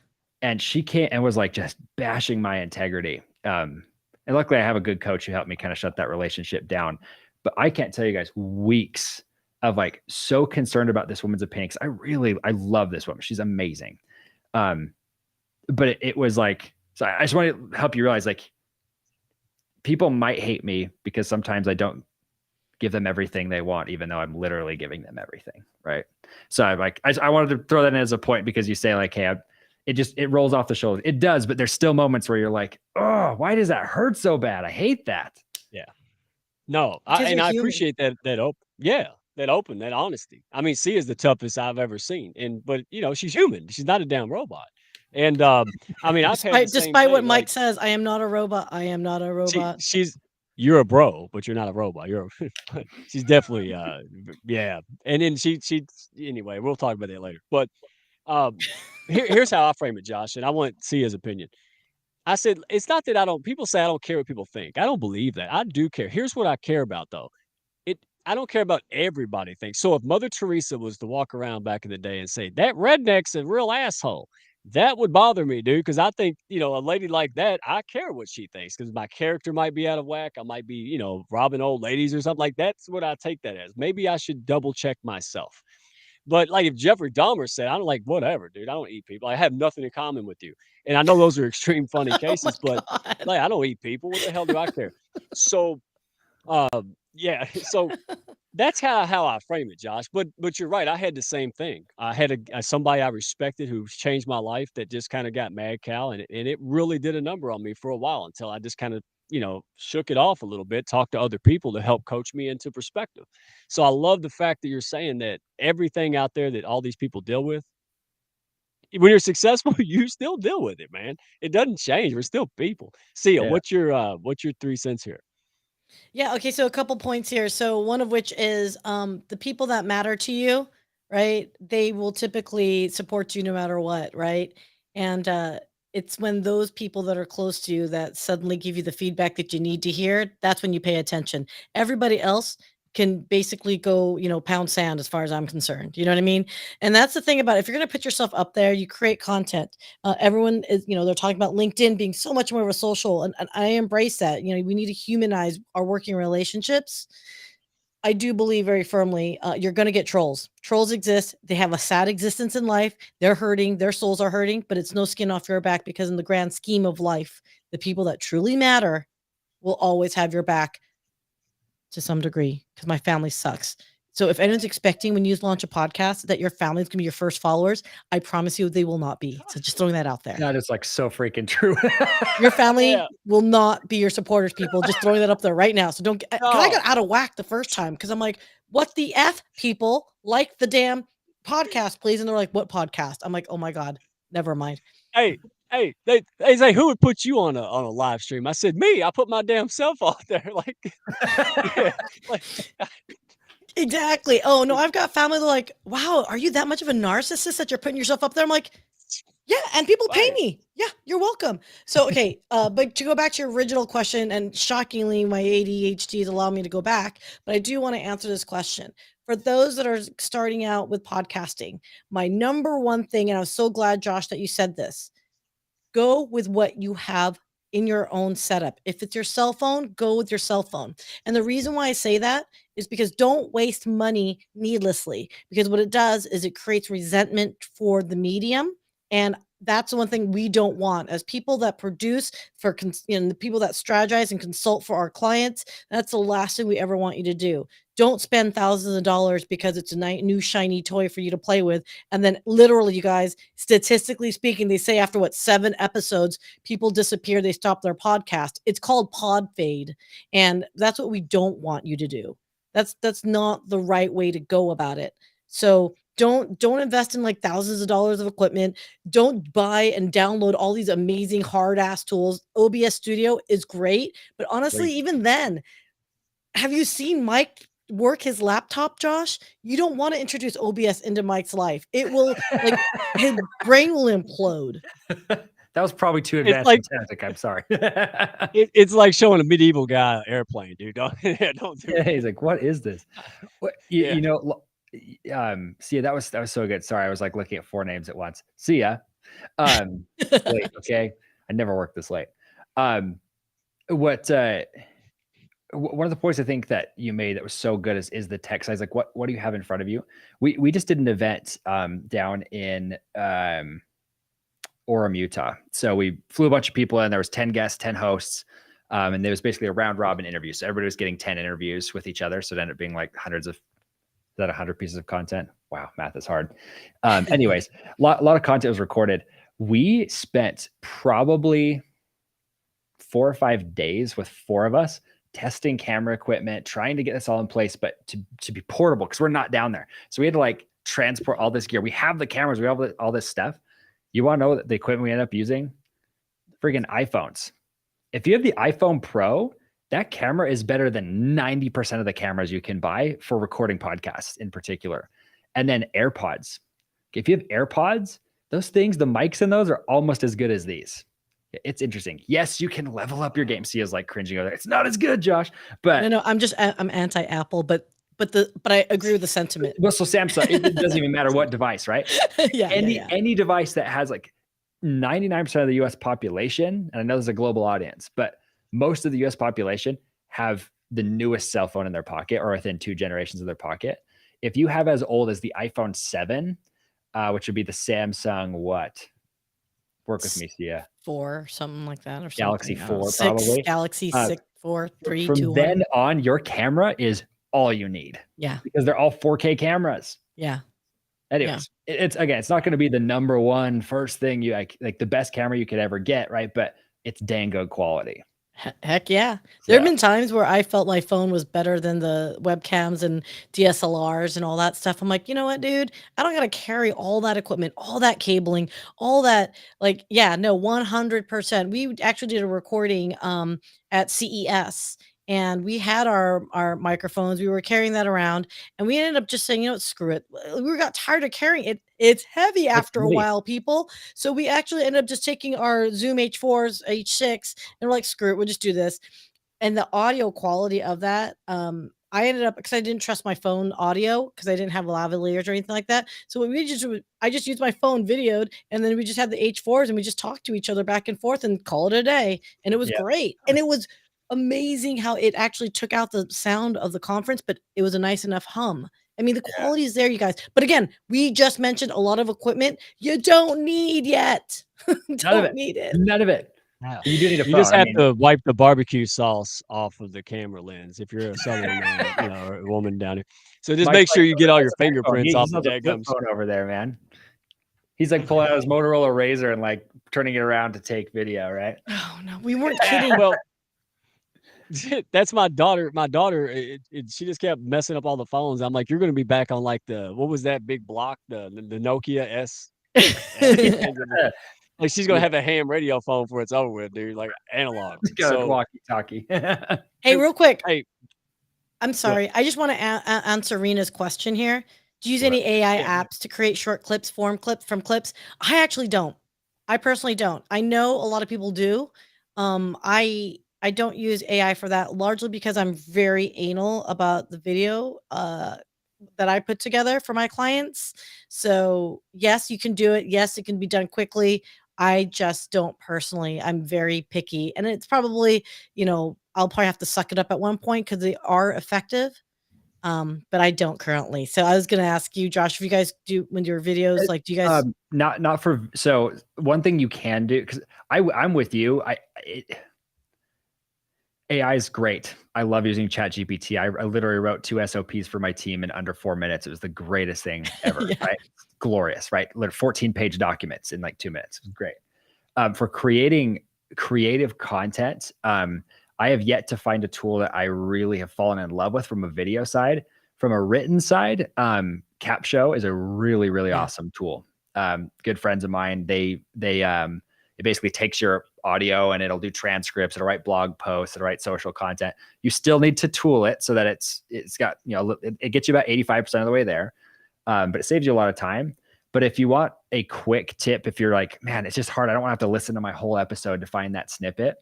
And she came and was like just bashing my integrity. And luckily I have a good coach who helped me kind of shut that relationship down. But I can't tell you guys, weeks of like so concerned about this woman's opinion, because I love this woman. She's amazing. But it was like, so I just want to help you realize, like, people might hate me because sometimes I don't give them everything they want, even though I'm literally giving them everything. Right. So I wanted to throw that in as a point, because you say like, hey, it rolls off the shoulder. It does, but there's still moments where you're like, oh, why does that hurt so bad? I hate that. Yeah. No, I appreciate that that honesty. I mean, C is the toughest I've ever seen. But she's human. She's not a damn robot. And I mean, despite what Mike says, I am not a robot. I am not a robot. You're a bro, but you're not a robot. She's definitely yeah. And then she anyway, we'll talk about that later. But here's how I frame it, Josh, and I want Cia's opinion. I said, it's not that people say I don't care what people think. I don't believe that. I do care. Here's what I care about, though. I don't care about everybody thinks. So if Mother Teresa was to walk around back in the day and say, that redneck's a real asshole, that would bother me, dude, because I think, a lady like that, I care what she thinks, because my character might be out of whack. I might be, robbing old ladies or something like that. That's what I take that as. Maybe I should double check myself. But like if Jeffrey Dahmer said, I'm like, whatever, dude. I don't eat people. I have nothing in common with you. And I know those are extreme funny Oh my cases, but god. like I don't eat people. What the hell do I care? So yeah, so that's how I frame it, Josh. But you're right. I had the same thing. I had somebody I respected who's changed my life that just kind of got mad cow, and it really did a number on me for a while until I just kind of shook it off a little bit, talked to other people to help coach me into perspective. So I love the fact that you're saying that everything out there that all these people deal with, when you're successful, you still deal with it, man. It doesn't change. We're still people. Sia, Yeah. what's your 3 cents here? Yeah, okay, so a couple points here. So one of which is the people that matter to you, right? They will typically support you no matter what, right? And it's when those people that are close to you that suddenly give you the feedback that you need to hear, that's when you pay attention. Everybody else can basically go, pound sand as far as I'm concerned. You know what I mean? And that's the thing about it. If you're going to put yourself up there, you create content. Everyone is, they're talking about LinkedIn being so much more of a social, and I embrace that. We need to humanize our working relationships. I do believe very firmly you're going to get trolls. Trolls exist. They have a sad existence in life. They're hurting. Their souls are hurting, but it's no skin off your back because in the grand scheme of life, the people that truly matter will always have your back to some degree because my family sucks. So if anyone's expecting when you launch a podcast that your family's gonna be your first followers, I promise you they will not be. So just throwing that out there. That is like so freaking true. Your family Yeah. will not be your supporters, people. Just throwing that up there right now. So don't get. 'Cause I got out of whack the first time because I'm like, what the F, people? Like the damn podcast, please. And they're like, what podcast? I'm like, oh my God, never mind. Hey, they say, who would put you on a live stream? I said, me. I put my damn self out there. Like, yeah, like, Exactly. Oh no, I've got family. They're like, wow, are you that much of a narcissist that you're putting yourself up there? I'm like, yeah, and people pay me. Yeah, you're welcome. So okay, but to go back to your original question, and shockingly, my ADHD has allowed me to go back, but I do want to answer this question. For those that are starting out with podcasting, my number one thing, and I was so glad, Josh, that you said this, go with what you have in your own setup. If it's your cell phone, go with your cell phone. And the reason why I say that is because don't waste money needlessly, because what it does is it creates resentment for the medium. And that's the one thing we don't want as people that produce for the people that strategize and consult for our clients. That's the last thing we ever want you to do. Don't spend thousands of dollars because it's a new shiny toy for you to play with. And then literally, you guys, statistically speaking, they say after 7 episodes, people disappear. They stop their podcast. It's called pod fade. And that's what we don't want you to do. That's not the right way to go about it. So don't invest in like thousands of dollars of equipment. Don't buy and download all these amazing hard ass tools. OBS Studio is great, but honestly, even then, have you seen Mike work his laptop, Josh? You don't want to introduce OBS into Mike's life. It will like his brain will implode. That was probably too advanced like, for Tantic, I'm sorry. it's like showing a medieval guy an airplane, dude. Don't do it. He's like, what is this? What, you know, Sia, that was so good. Sorry, I was like looking at 4 names at once. Sia, late, okay, I never worked this late. One of the points I think that you made that was so good is the tech size. Like, what do you have in front of you? We just did an event down in Orem, Utah. So we flew a bunch of people in. There was 10 guests, 10 hosts. And there was basically a round robin interview. So everybody was getting 10 interviews with each other. So it ended up being like hundreds of, is that 100 pieces of content? Wow, math is hard. Anyways, a lot of content was recorded. We spent probably 4 or 5 days with 4 of us testing camera equipment, trying to get this all in place, but to be portable because we're not down there. So we had to like transport all this gear. We have the cameras, we have all this stuff. You want to know the equipment we end up using? Friggin' iPhones. If you have the iPhone Pro, that camera is better than 90% of the cameras you can buy for recording podcasts in particular. And then AirPods. If you have AirPods, those things, the mics in those are almost as good as these. It's interesting. Yes, you can level up your game. Sia's like cringing over there. It's not as good, Josh. But no, I'm anti-Apple, but I agree with the sentiment. Well, so Samsung, it doesn't even matter what device, right? Any device that has like 99% of the US population, and I know there's a global audience, but most of the US population have the newest cell phone in their pocket or within 2 generations of their pocket. if you have as old as the iPhone 7, which would be the Samsung what? Work with me, Sia. 4, something like that, or Galaxy something. 4 6, probably. Galaxy 6, 4, 3, From 2, 1. then on, your camera is all you need. Yeah. Because they're all 4K cameras. Yeah. Anyways, it's again, it's not going to be the number one first thing you like the best camera you could ever get, right? But it's dang good quality. Heck yeah. There have been times where I felt my phone was better than the webcams and DSLRs and all that stuff. I'm like, you know what, dude? I don't got to carry all that equipment, all that cabling, all that. Like, yeah, no, 100%. We actually did a recording at CES, and we had our microphones. We were carrying that around, and we ended up just saying, you know what, screw it. We got tired of carrying it. It's heavy after a while, people. So we actually ended up just taking our Zoom H4s, H6, and we're like, screw it, we'll just do this. And the audio quality of that, I ended up, because I didn't trust my phone audio because I didn't have lavaliers or anything like that. So I just used my phone videoed, and then we just had the H4s and we just talked to each other back and forth and call it a day. And it was great. And it was amazing how it actually took out the sound of the conference, but it was a nice enough hum. I mean, the quality is there, you guys. But again, we just mentioned a lot of equipment you don't need yet. Don't need it. None of it. Yeah. You do need a phone. You just have to wipe the barbecue sauce off of the camera lens if you're a southern or a woman down here. So just make sure you get all your fingerprints off the daggum phone over there, man. He's like pulling out his Motorola Razr and like turning it around to take video, right? Oh no, we weren't kidding. Well, that's my daughter. My daughter, she just kept messing up all the phones. I'm like, you're going to be back on like what was that big block? The Nokia S. Like she's gonna have a ham radio phone before it's over with, dude. Like analog. So, walkie-talkie. Hey, real quick. Hey, I'm sorry. I just want to answer Rena's question here. Do you use any AI apps to create short clips, from clips? I actually don't. I personally don't. I know a lot of people do. I don't use AI for that, largely because I'm very anal about the video that I put together for my clients. So yes, you can do it. Yes, it can be done quickly. I just don't personally. I'm very picky, and it's probably, I'll probably have to suck it up at one point because they are effective. But I don't currently. So I was going to ask you, Josh, if you guys do when your videos, like, do you guys not for, so one thing you can do, because I'm with you. AI is great. I love using ChatGPT. I literally wrote 2 SOPs for my team in under 4 minutes. It was the greatest thing ever, right? Glorious, right? 14-page documents in like 2 minutes. It was great. For creating creative content, I have yet to find a tool that I really have fallen in love with from a video side. From a written side, CapShow is a really, really awesome tool. Good friends of mine, it basically takes your audio and it'll do transcripts, it'll write blog posts, it'll write social content. You still need to tool it so that it's got, it gets you about 85% of the way there. But it saves you a lot of time. But if you want a quick tip, if you're like, man, it's just hard, I don't want to have to listen to my whole episode to find that snippet.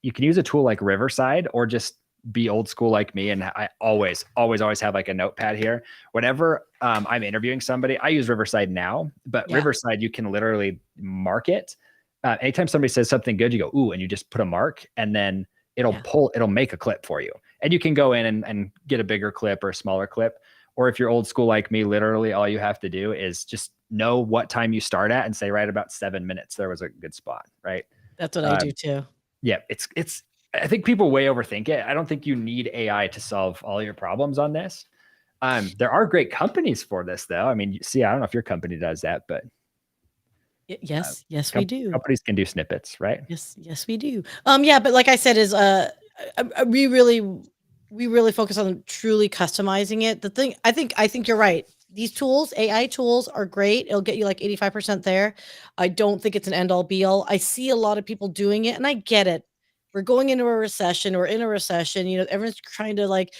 You can use a tool like Riverside, or just be old school like me. And I always have like a notepad here. Whenever I'm interviewing somebody, I use Riverside now, but Riverside, you can literally mark it. Anytime somebody says something good, you go, ooh, and you just put a mark, and then it'll make a clip for you. And you can go in and get a bigger clip or a smaller clip. Or if you're old school like me, literally all you have to do is just know what time you start at and say, right about 7 minutes, there was a good spot, right? That's what I do too. Yeah, I think people way overthink it. I don't think you need AI to solve all your problems on this. There are great companies for this, though. I mean, I don't know if your company does that, but yes, we do. Companies can do snippets, right? Yes, we do. Yeah, but like I said, is we really focus on truly customizing it. The thing, I think you're right. These tools, AI tools, are great. It'll get you like 85% there. I don't think it's an end all be all. I see a lot of people doing it, and I get it. We're going into a recession, or in a recession, everyone's trying to like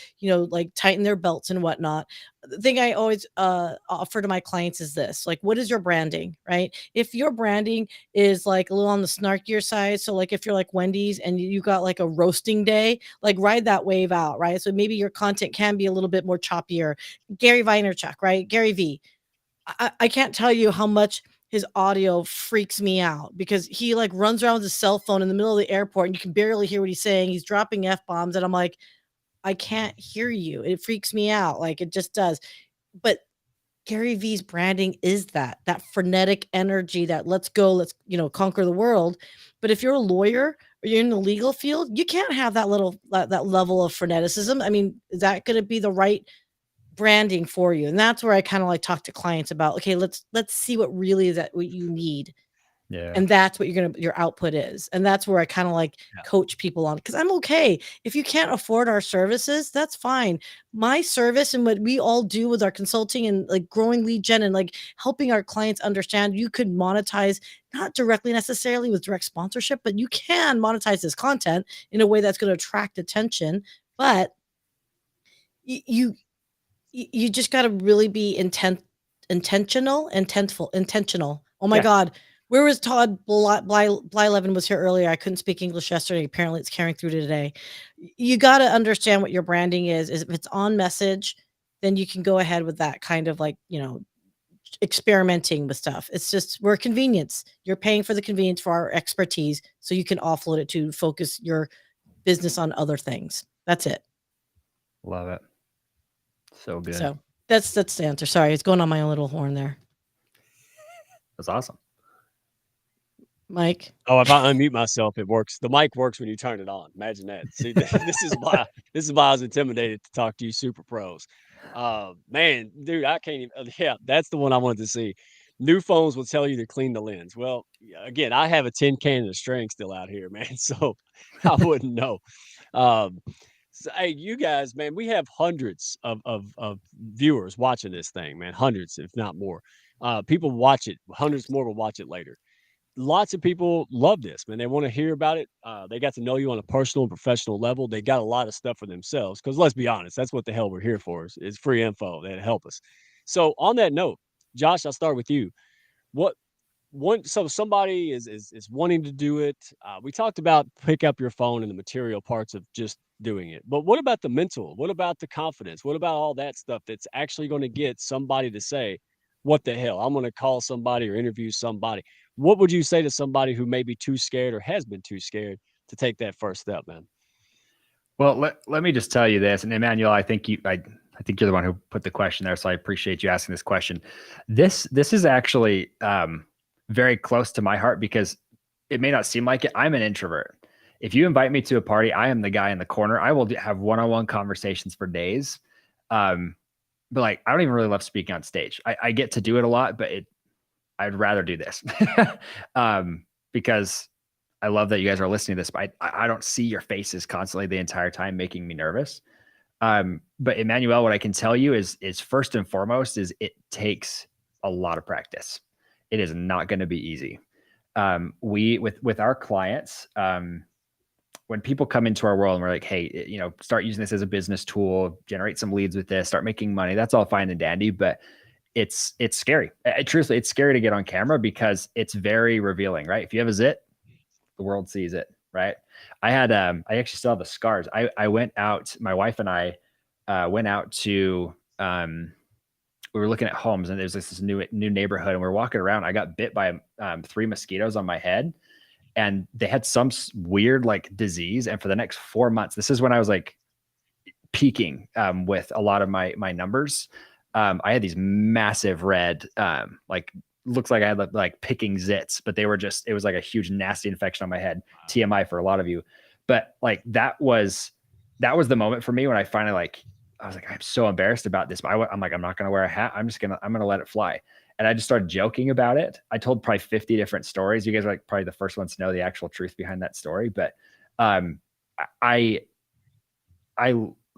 tighten their belts and whatnot. The thing I always offer to my clients is this: like, what is your branding, right? If your branding is like a little on the snarkier side, so like if you're like Wendy's and you got like a roasting day, like ride that wave out, right? So maybe your content can be a little bit more choppier. Gary Vaynerchuk, right? Gary V. I can't tell you how much his audio freaks me out, because he like runs around with his cell phone in the middle of the airport and you can barely hear what he's saying. He's dropping F-bombs, and I'm like, I can't hear you. It freaks me out. Like it just does. But Gary Vee's branding is that frenetic energy that let's go, let's, conquer the world. But if you're a lawyer or you're in the legal field, you can't have that level of freneticism. I mean, is that going to be the right branding for you? And that's where I kind of like talk to clients about, okay, let's see what really is that what you need. Yeah. And that's what your output is. And that's where I kind of like coach people on, because I'm okay. If you can't afford our services, that's fine. My service and what we all do with our consulting and like growing lead gen and like helping our clients understand, you could monetize, not directly necessarily with direct sponsorship, but you can monetize this content in a way that's going to attract attention. But you just got to really be intentional. Oh my God. Where was Todd Blyleven was here earlier. I couldn't speak English yesterday. Apparently it's carrying through to today. You got to understand what your branding is. If it's on message, then you can go ahead with that kind of like, experimenting with stuff. It's just, we're a convenience. You're paying for the convenience for our expertise. So you can offload it to focus your business on other things. That's it. Love it. So good. So that's the answer. Sorry. It's going on my own little horn there. That's awesome. Mike. Oh, if I unmute myself, it works. The mic works when you turn it on. Imagine that. See, this is why I was intimidated to talk to you super pros. Man, dude, I can't even. Yeah, that's the one I wanted to see. New phones will tell you to clean the lens. Well, again, I have a tin can of string still out here, man. So I wouldn't know. So, hey, you guys, man, we have hundreds of viewers watching this thing, man. Hundreds, if not more. People watch it. Hundreds more will watch it later. Lots of people love this, man. They want to hear about it. They got to know you on a personal and professional level. They got a lot of stuff for themselves because let's be honest, that's what the hell we're here for is free info that help us. So on that note, Josh, I'll start with you. So somebody is wanting to do it. We talked about pick up your phone and the material parts of just doing it. But what about the mental? What about the confidence? What about all that stuff that's actually going to get somebody to say, what the hell? I'm going to call somebody or interview somebody. What would you say to somebody who may be too scared or has been too scared to take that first step, man? Well, let me just tell you this, and Emmanuel, I think you're the one who put the question there, so I appreciate you asking this question. This is actually very close to my heart because it may not seem like it. I'm an introvert. If you invite me to a party, I am the guy in the corner. I will have one-on-one conversations for days. But like, I don't even really love speaking on stage. I get to do it a lot, but I'd rather do this because I love that you guys are listening to this, but I don't see your faces constantly the entire time, making me nervous. But Emmanuel, what I can tell you is first and foremost is it takes a lot of practice. It is not going to be easy. With our clients, when people come into our world and we're like, hey, start using this as a business tool, generate some leads with this, start making money. That's all fine and dandy, but it's scary. Truthfully, it's scary to get on camera because it's very revealing, right? If you have a zit, the world sees it, right? I actually still have the scars. I went out, my wife and I went out to, we were looking at homes and there's this new neighborhood and we're walking around. I got bit by 3 mosquitoes on my head and they had some weird like disease. And for the next 4 months, this is when I was like peaking with a lot of my numbers. I had these massive red, like looks like I had like picking zits, but it was like a huge nasty infection on my head. TMI for a lot of you. But like that was the moment for me when I finally I was like, I'm so embarrassed about this, but I'm like, I'm not going to wear a hat. I'm going to let it fly. And I just started joking about it. I told probably 50 different stories. You guys are like probably the first ones to know the actual truth behind that story. But I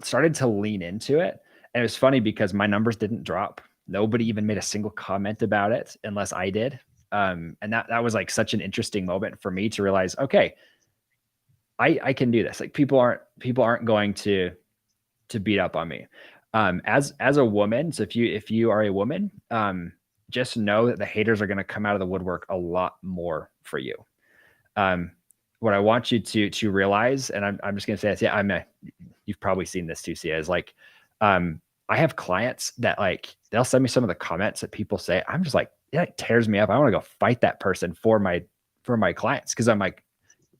started to lean into it. And it was funny because my numbers didn't drop. Nobody even made a single comment about it unless I did. And that was like such an interesting moment for me to realize, okay, I can do this. Like people aren't going to beat up on me. As a woman, so if you are a woman, just know that the haters are going to come out of the woodwork a lot more for you. What I want you to realize, and I'm just going to say this, yeah, you've probably seen this too, Sia, is like, I have clients that like, they'll send me some of the comments that people say. I'm just like, it tears me up. I want to go fight that person for my clients. Cause I'm like,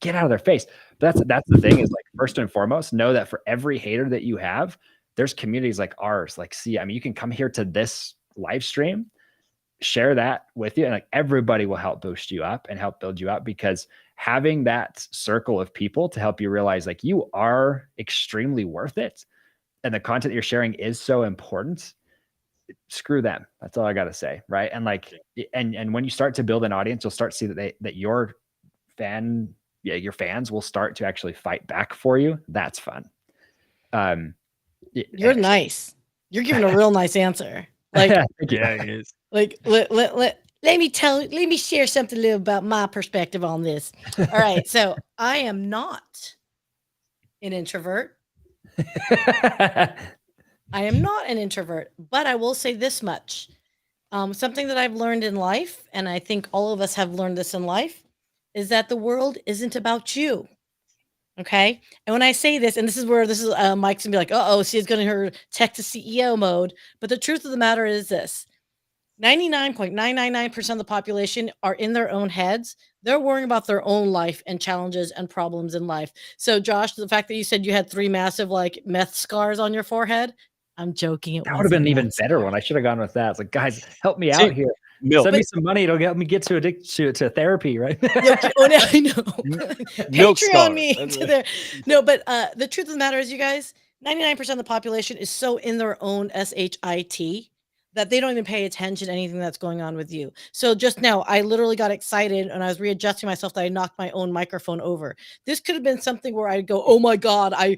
get out of their face. But that's the thing is like, first and foremost, know that for every hater that you have, there's communities like ours. Like, see, I mean, you can come here to this live stream, share that with you, and like everybody will help boost you up and help build you up, because having that circle of people to help you realize like you are extremely worth it and the content you're sharing is so important. Screw them. That's all I got to say. Right. And like, and when you start to build an audience, you'll start to see that your fans will start to actually fight back for you. That's fun. You're nice. You're giving a real nice answer. Like, yeah, it is. Like, let me share something a little about my perspective on this. All right. So I am not an introvert. I am not an introvert, but I will say this much. Something that I've learned in life, and I think all of us have learned this in life, is that the world isn't about you. Okay. And when I say this, and this is Mike's gonna be like, uh-oh, she's going to her tech to CEO mode. But the truth of the matter is this: 99.999% of the population are in their own heads. They're worrying about their own life and challenges and problems in life. So Josh, the fact that you said you had 3 massive like meth scars on your forehead, I'm joking. That would have been an even better one. I should have gone with that. It's like, guys, help me out here. Send me some money. It'll help me get to therapy, right? I know. Patreon me to there. No, but the truth of the matter is, you guys, 99% of the population is so in their own SHIT that they don't even pay attention to anything that's going on with you. So just now, I literally got excited and I was readjusting myself that I knocked my own microphone over. This could have been something where I'd go, oh my God, I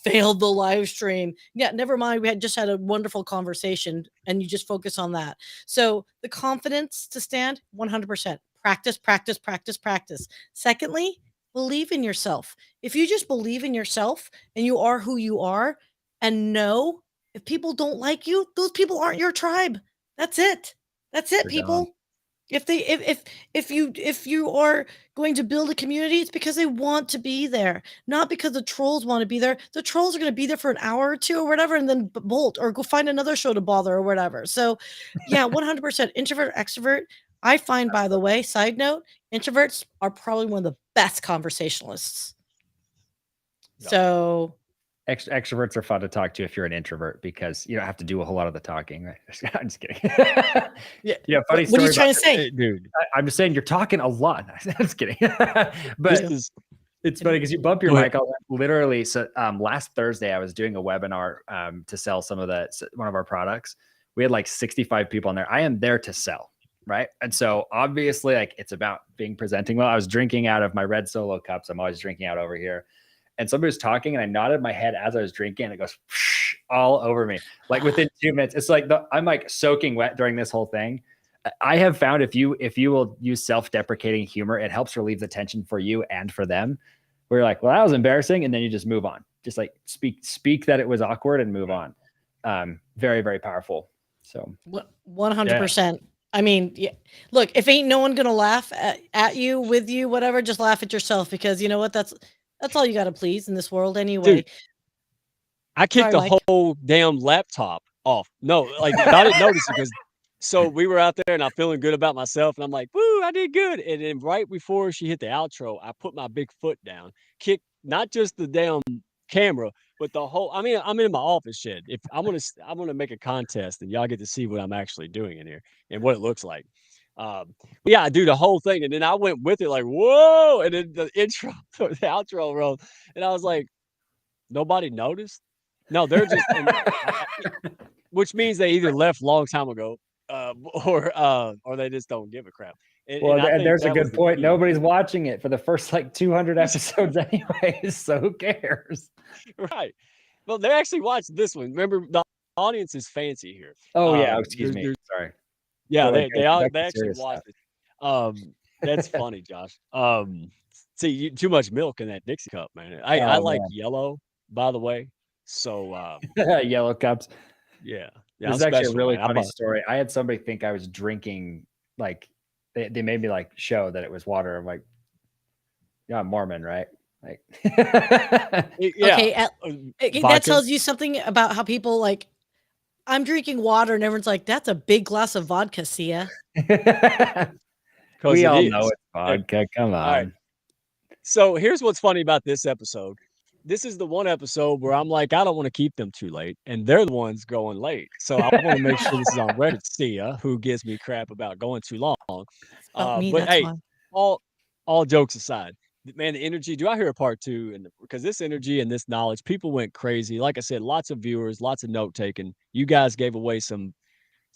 failed the live stream. Yeah, never mind. We had just had a wonderful conversation and you just focus on that. So the confidence to stand, 100%. Practice, practice, practice, practice. Secondly, believe in yourself. If you just believe in yourself and you are who you are, and know if people don't like you, those people aren't your tribe. That's it. That's it, people. If you are going to build a community, it's because they want to be there, not because the trolls want to be there. The trolls are going to be there for an hour or two or whatever, and then bolt or go find another show to bother or whatever. So, yeah, 100% introvert, extrovert. I find, by the way, side note, introverts are probably one of the best conversationalists. No. So. Extroverts are fun to talk to if you're an introvert because you don't have to do a whole lot of the talking, right? I'm just kidding. Yeah, funny story. What are you trying to say, dude? I'm just saying you're talking a lot. I'm just kidding. But it's funny because you bump your mic out literally. So last Thursday I was doing a webinar to sell one of our products. We had like 65 people in there. I am there to sell, right? And so obviously, like, it's about being presenting well. I was drinking out of my red Solo cups. I'm always drinking out over here. And somebody was talking and I nodded my head as I was drinking and it goes all over me. Like within 2 minutes, it's like I'm like soaking wet during this whole thing. I have found if you will use self-deprecating humor, it helps relieve the tension for you and for them. We're like, well, that was embarrassing. And then you just move on. Just like speak that it was awkward and move on. Very, very powerful. So 100%. Yeah. I mean, yeah. Look, if ain't no one going to laugh at you, with you, whatever, just laugh at yourself because you know what? That's all you got to please in this world anyway. Dude, I kicked the whole damn laptop off. No, like I didn't notice it because so we were out there and I'm feeling good about myself and I'm like, woo, I did good. And then right before she hit the outro, I put my big foot down, kicked not just the damn camera, but the whole. I mean, I'm in my office shed. If I'm gonna make a contest and y'all get to see what I'm actually doing in here and what it looks like. Yeah, I do the whole thing, and then I went with it like, whoa, and then the intro, the outro rolled, and I was like, nobody noticed. No, they're just, which means they either left a long time ago, or they just don't give a crap. And there's a good point. Nobody's watching it for the first like 200 episodes anyways, so who cares? Right. Well, they actually watched this one. Remember, the audience is fancy here. Oh yeah, excuse me. Sorry. Yeah, they actually watched it. That's funny, Josh. See, too much milk in that Dixie cup, man. I like yellow, by the way. So yellow cups. Yeah. It's actually a really funny story. I had somebody think I was drinking, like they made me like show that it was water. I'm like, yeah, I'm Mormon, right? Like, yeah. Okay, that tells you something about how people like. I'm drinking water, and everyone's like, "That's a big glass of vodka, Sia." We all know it's vodka. Come on. Right. So here's what's funny about this episode. This is the one episode where I'm like, I don't want to keep them too late, and they're the ones going late. So I want to make sure this is on record. Sia, who gives me crap about going too long. It's about me, But that's hey, why. all jokes aside, man, the energy. Do I hear a part two? And because this energy and this knowledge, people went crazy. Like I said, lots of viewers, lots of note taking. You guys gave away some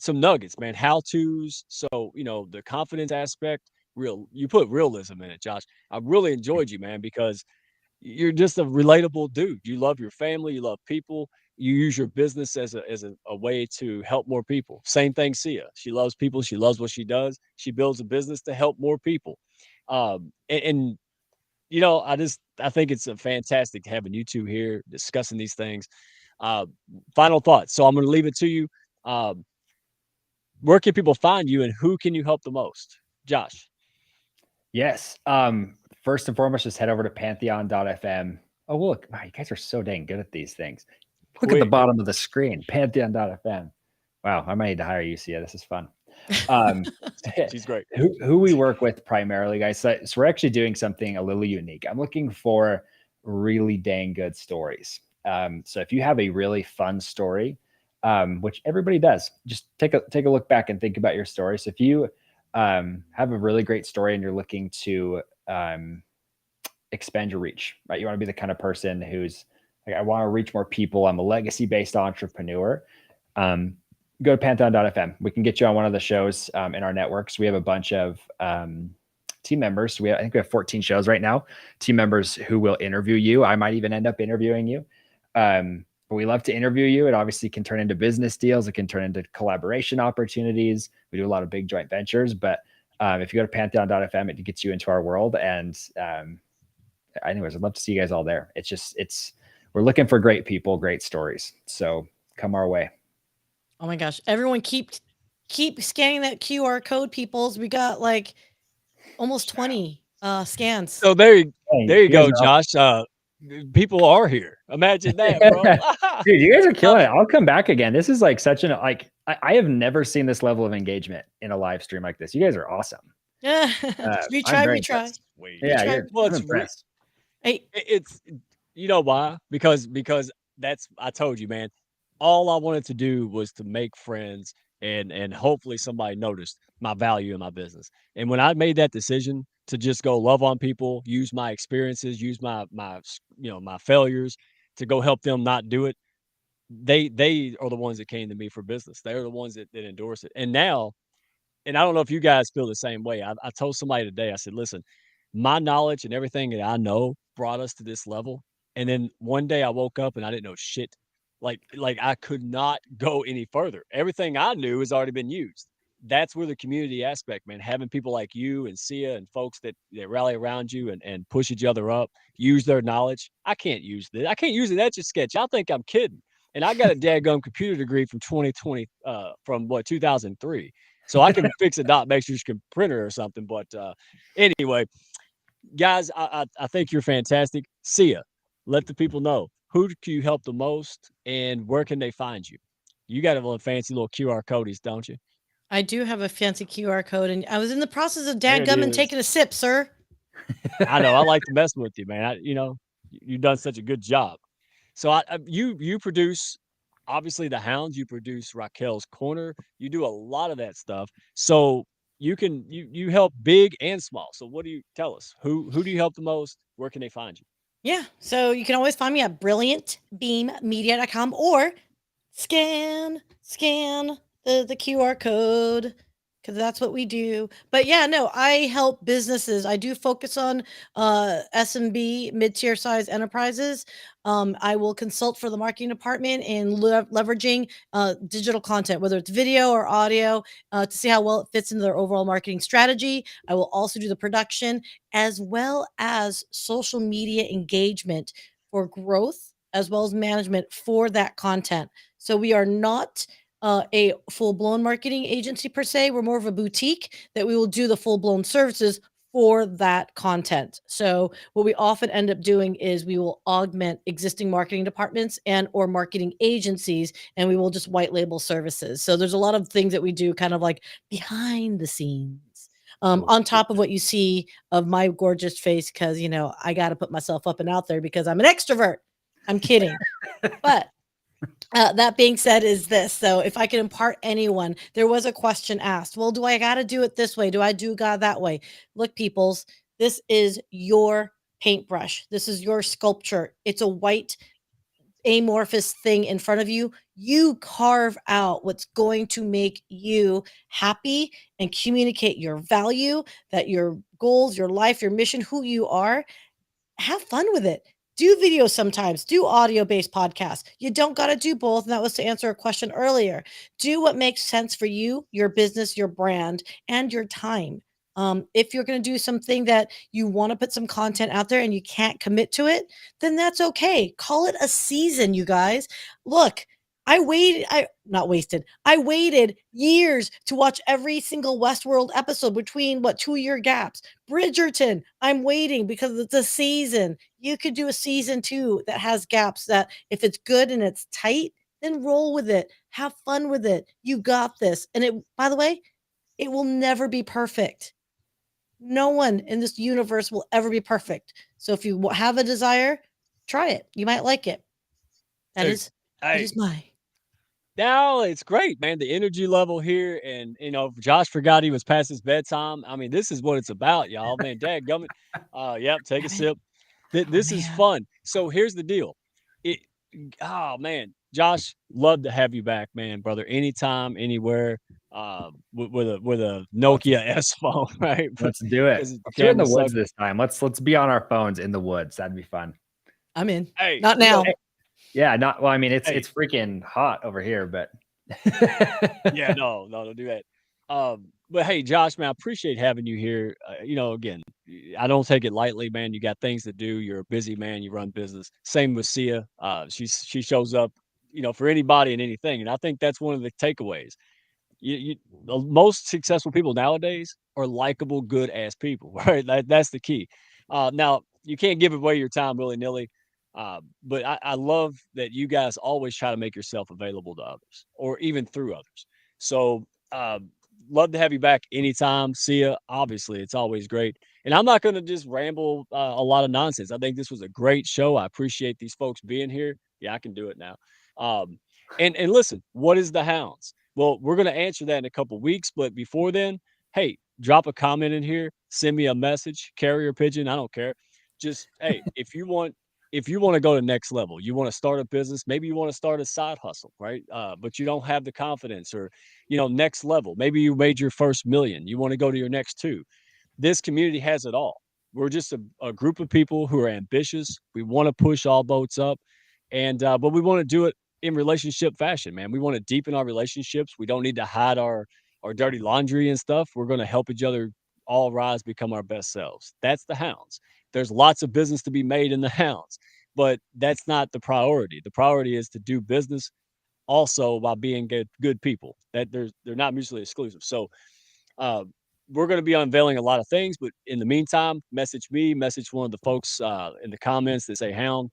nuggets, man, how to's. So, the confidence aspect, you put realism in it, Josh. I really enjoyed you, man, because you're just a relatable dude. You love your family, you love people. You use your business as a way to help more people. Same thing, Sia. She loves people. She loves what she does. She builds a business to help more people. And I think it's a fantastic having you two here discussing these things. Uh, Final thoughts. So I'm going to leave it to you. Um, where can people find you and who can you help the most? Josh. Yes. First and foremost, just head over to Pantheon.fm. Oh, look, wow, you guys are so dang good at these things. Look at the bottom of the screen, Pantheon.fm. Wow, I might need to hire you, Sia. This is fun. She's great. Who we work with primarily, guys. So we're actually doing something a little unique. I'm looking for really dang good stories. So if you have a really fun story, which everybody does, just take a look back and think about your story. So if you have a really great story and you're looking to expand your reach, right? You want to be the kind of person who's like, I want to reach more people. I'm a legacy-based entrepreneur. Go to Pantheon.fm. We can get you on one of the shows in our networks. We have a bunch of team members. I think we have 14 shows right now. Team members who will interview you. I might even end up interviewing you. But we love to interview you. It obviously can turn into business deals. It can turn into collaboration opportunities. We do a lot of big joint ventures. But if you go to Pantheon.fm, it gets you into our world. And anyways, I'd love to see you guys all there. We're looking for great people, great stories. So come our way. Oh my gosh. Everyone keep scanning that QR code, peoples. We got like almost 20 scans. So there you go, Josh. People are here. Imagine that, bro. Dude, you guys are killing it. I'll come back again. This is like such I have never seen this level of engagement in a live stream like this. You guys are awesome. Yeah. we try. Yeah, I'm impressed. Hey, it's you know why? Because I told you, man. All I wanted to do was to make friends and hopefully somebody noticed my value in my business. And when I made that decision to just go love on people, use my experiences, use my failures to go help them not do it, they are the ones that came to me for business. They're the ones that endorse it. And now, and I don't know if you guys feel the same way. I told somebody today, I said, listen, my knowledge and everything that I know brought us to this level. And then one day I woke up and I didn't know shit. Like I could not go any further. Everything I knew has already been used. That's where the community aspect, man, having people like you and Sia and folks that rally around you and push each other up, use their knowledge. I can't use that. I can't use an Etch a Sketch. I think I'm kidding. And I got a daggum computer degree from 2020, from 2003. So I can fix a dot, make sure you can printer or something. But anyway, guys, I think you're fantastic. Sia, let the people know. Who can you help the most and where can they find you? You got a little fancy little QR codes, don't you? I do have a fancy QR code, and I was in the process of dadgumming taking a sip, sir. I know. I like to mess with you, man. You've done such a good job. So you produce, obviously, the Hounds. You produce Raquel's Corner. You do a lot of that stuff. So you help big and small. So what do you tell us? Who do you help the most? Where can they find you? Yeah, so you can always find me at brilliantbeammedia.com or scan the QR code, because that's what we do. But yeah, no, I help businesses. I do focus on SMB, mid-tier size enterprises. I will consult for the marketing department in leveraging digital content, whether it's video or audio, to see how well it fits into their overall marketing strategy. I will also do the production as well as social media engagement for growth, as well as management for that content. So we are not a full-blown marketing agency per se. We're more of a boutique that we will do the full-blown services for that content. So what we often end up doing is we will augment existing marketing departments and or marketing agencies, and we will just white label services. So there's a lot of things that we do kind of like behind the scenes. on top of what you see of my gorgeous face, because, you know, I got to put myself up and out there because I'm an extrovert. I'm kidding. But that being said is this. So if I can impart anyone, there was a question asked, well, do I got to do it this way? Do I do God that way? Look, peoples, this is your paintbrush. This is your sculpture. It's a white amorphous thing in front of you. You carve out what's going to make you happy and communicate your value, that your goals, your life, your mission, who you are. Have fun with it. Do video sometimes, do audio-based podcasts. You don't got to do both. And that was to answer a question earlier. Do what makes sense for you, your business, your brand, and your time. If you're going to do something that you want to put some content out there and you can't commit to it, then that's okay. Call it a season, you guys. Look, I waited years to watch every single Westworld episode between 2-year gaps. Bridgerton, I'm waiting because it's a season. You could do a season 2 that has gaps, that if it's good and it's tight, then roll with it. Have fun with it. You got this. And it, by the way, it will never be perfect. No one in this universe will ever be perfect. So if you have a desire, try it. You might like it. That is my. No, it's great, man. The energy level here, and you know, Josh forgot he was past his bedtime. I mean, this is what it's about, y'all. Man, dadgummit. Yep, take a sip. This is fun. So here's the deal. Oh man, Josh, love to have you back, man, brother. Anytime, anywhere. With a Nokia S phone, right? Let's do it. Let's do it in the woods this time. Let's be on our phones in the woods. That'd be fun. I'm in. Hey, not now. Yeah, not well. I mean, it's freaking hot over here, but yeah, no, don't do that. But hey, Josh, man, I appreciate having you here. You know, again, I don't take it lightly, man. You got things to do. You're a busy man. You run business. Same with Sia. She shows up, you know, for anybody and anything, and I think that's one of the takeaways. The most successful people nowadays are likable, good ass people, right? That's the key. Now you can't give away your time willy nilly. But I love that you guys always try to make yourself available to others or even through others. So, love to have you back anytime. See ya. Obviously, it's always great. And I'm not going to just ramble a lot of nonsense. I think this was a great show. I appreciate these folks being here. Yeah, I can do it now. And listen, what is the Hounds? Well, we're going to answer that in a couple weeks. But before then, hey, drop a comment in here. Send me a message, carrier pigeon. I don't care. Just, hey, if you want to go to next level, you want to start a business, maybe you want to start a side hustle, right? But you don't have the confidence, or, you know, next level. Maybe you made your first million. You want to go to your next 2. This community has it all. We're just a group of people who are ambitious. We want to push all boats up, and but we want to do it in relationship fashion, man. We want to deepen our relationships. We don't need to hide our dirty laundry and stuff. We're going to help each other all rise, become our best selves. That's the Hounds. There's lots of business to be made in the Hounds, but that's not the priority. The priority is to do business also while being good people. That they're not mutually exclusive. So we're going to be unveiling a lot of things, but in the meantime, message me, message one of the folks in the comments that say Hound.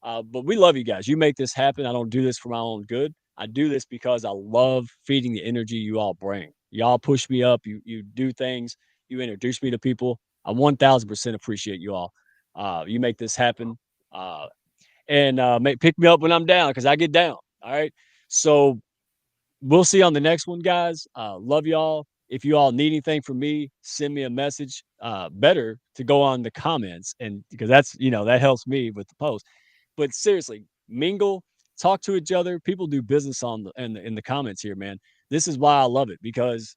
But we love you guys. You make this happen. I don't do this for my own good. I do this because I love feeding the energy you all bring. Y'all push me up. You do things. You introduce me to people. I 1000% appreciate you all. You make this happen. And pick me up when I'm down, because I get down. All right. So we'll see you on the next one, guys. Love y'all. If you all need anything from me, send me a message. Better to go on the comments, and because that's, you know, that helps me with the post. But seriously, mingle, talk to each other. People do business in the comments here, man. This is why I love it, because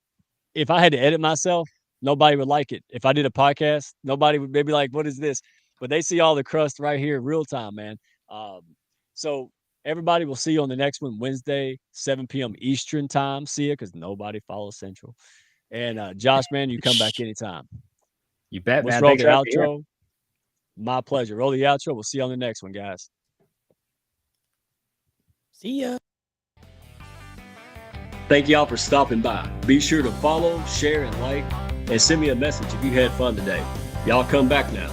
if I had to edit myself, nobody would like it. If I did a podcast, nobody would be like, what is this? But they see all the crust right here, real time, man. So everybody, will see you on the next one, Wednesday, 7 p.m. Eastern time. See ya, because nobody follows Central. And Josh, man, you come back anytime. You bet, Let's man. roll the outro. My pleasure. Roll the outro. We'll see you on the next one, guys. See ya. Thank y'all for stopping by. Be sure to follow, share, and like, and send me a message if you had fun today. Y'all come back now.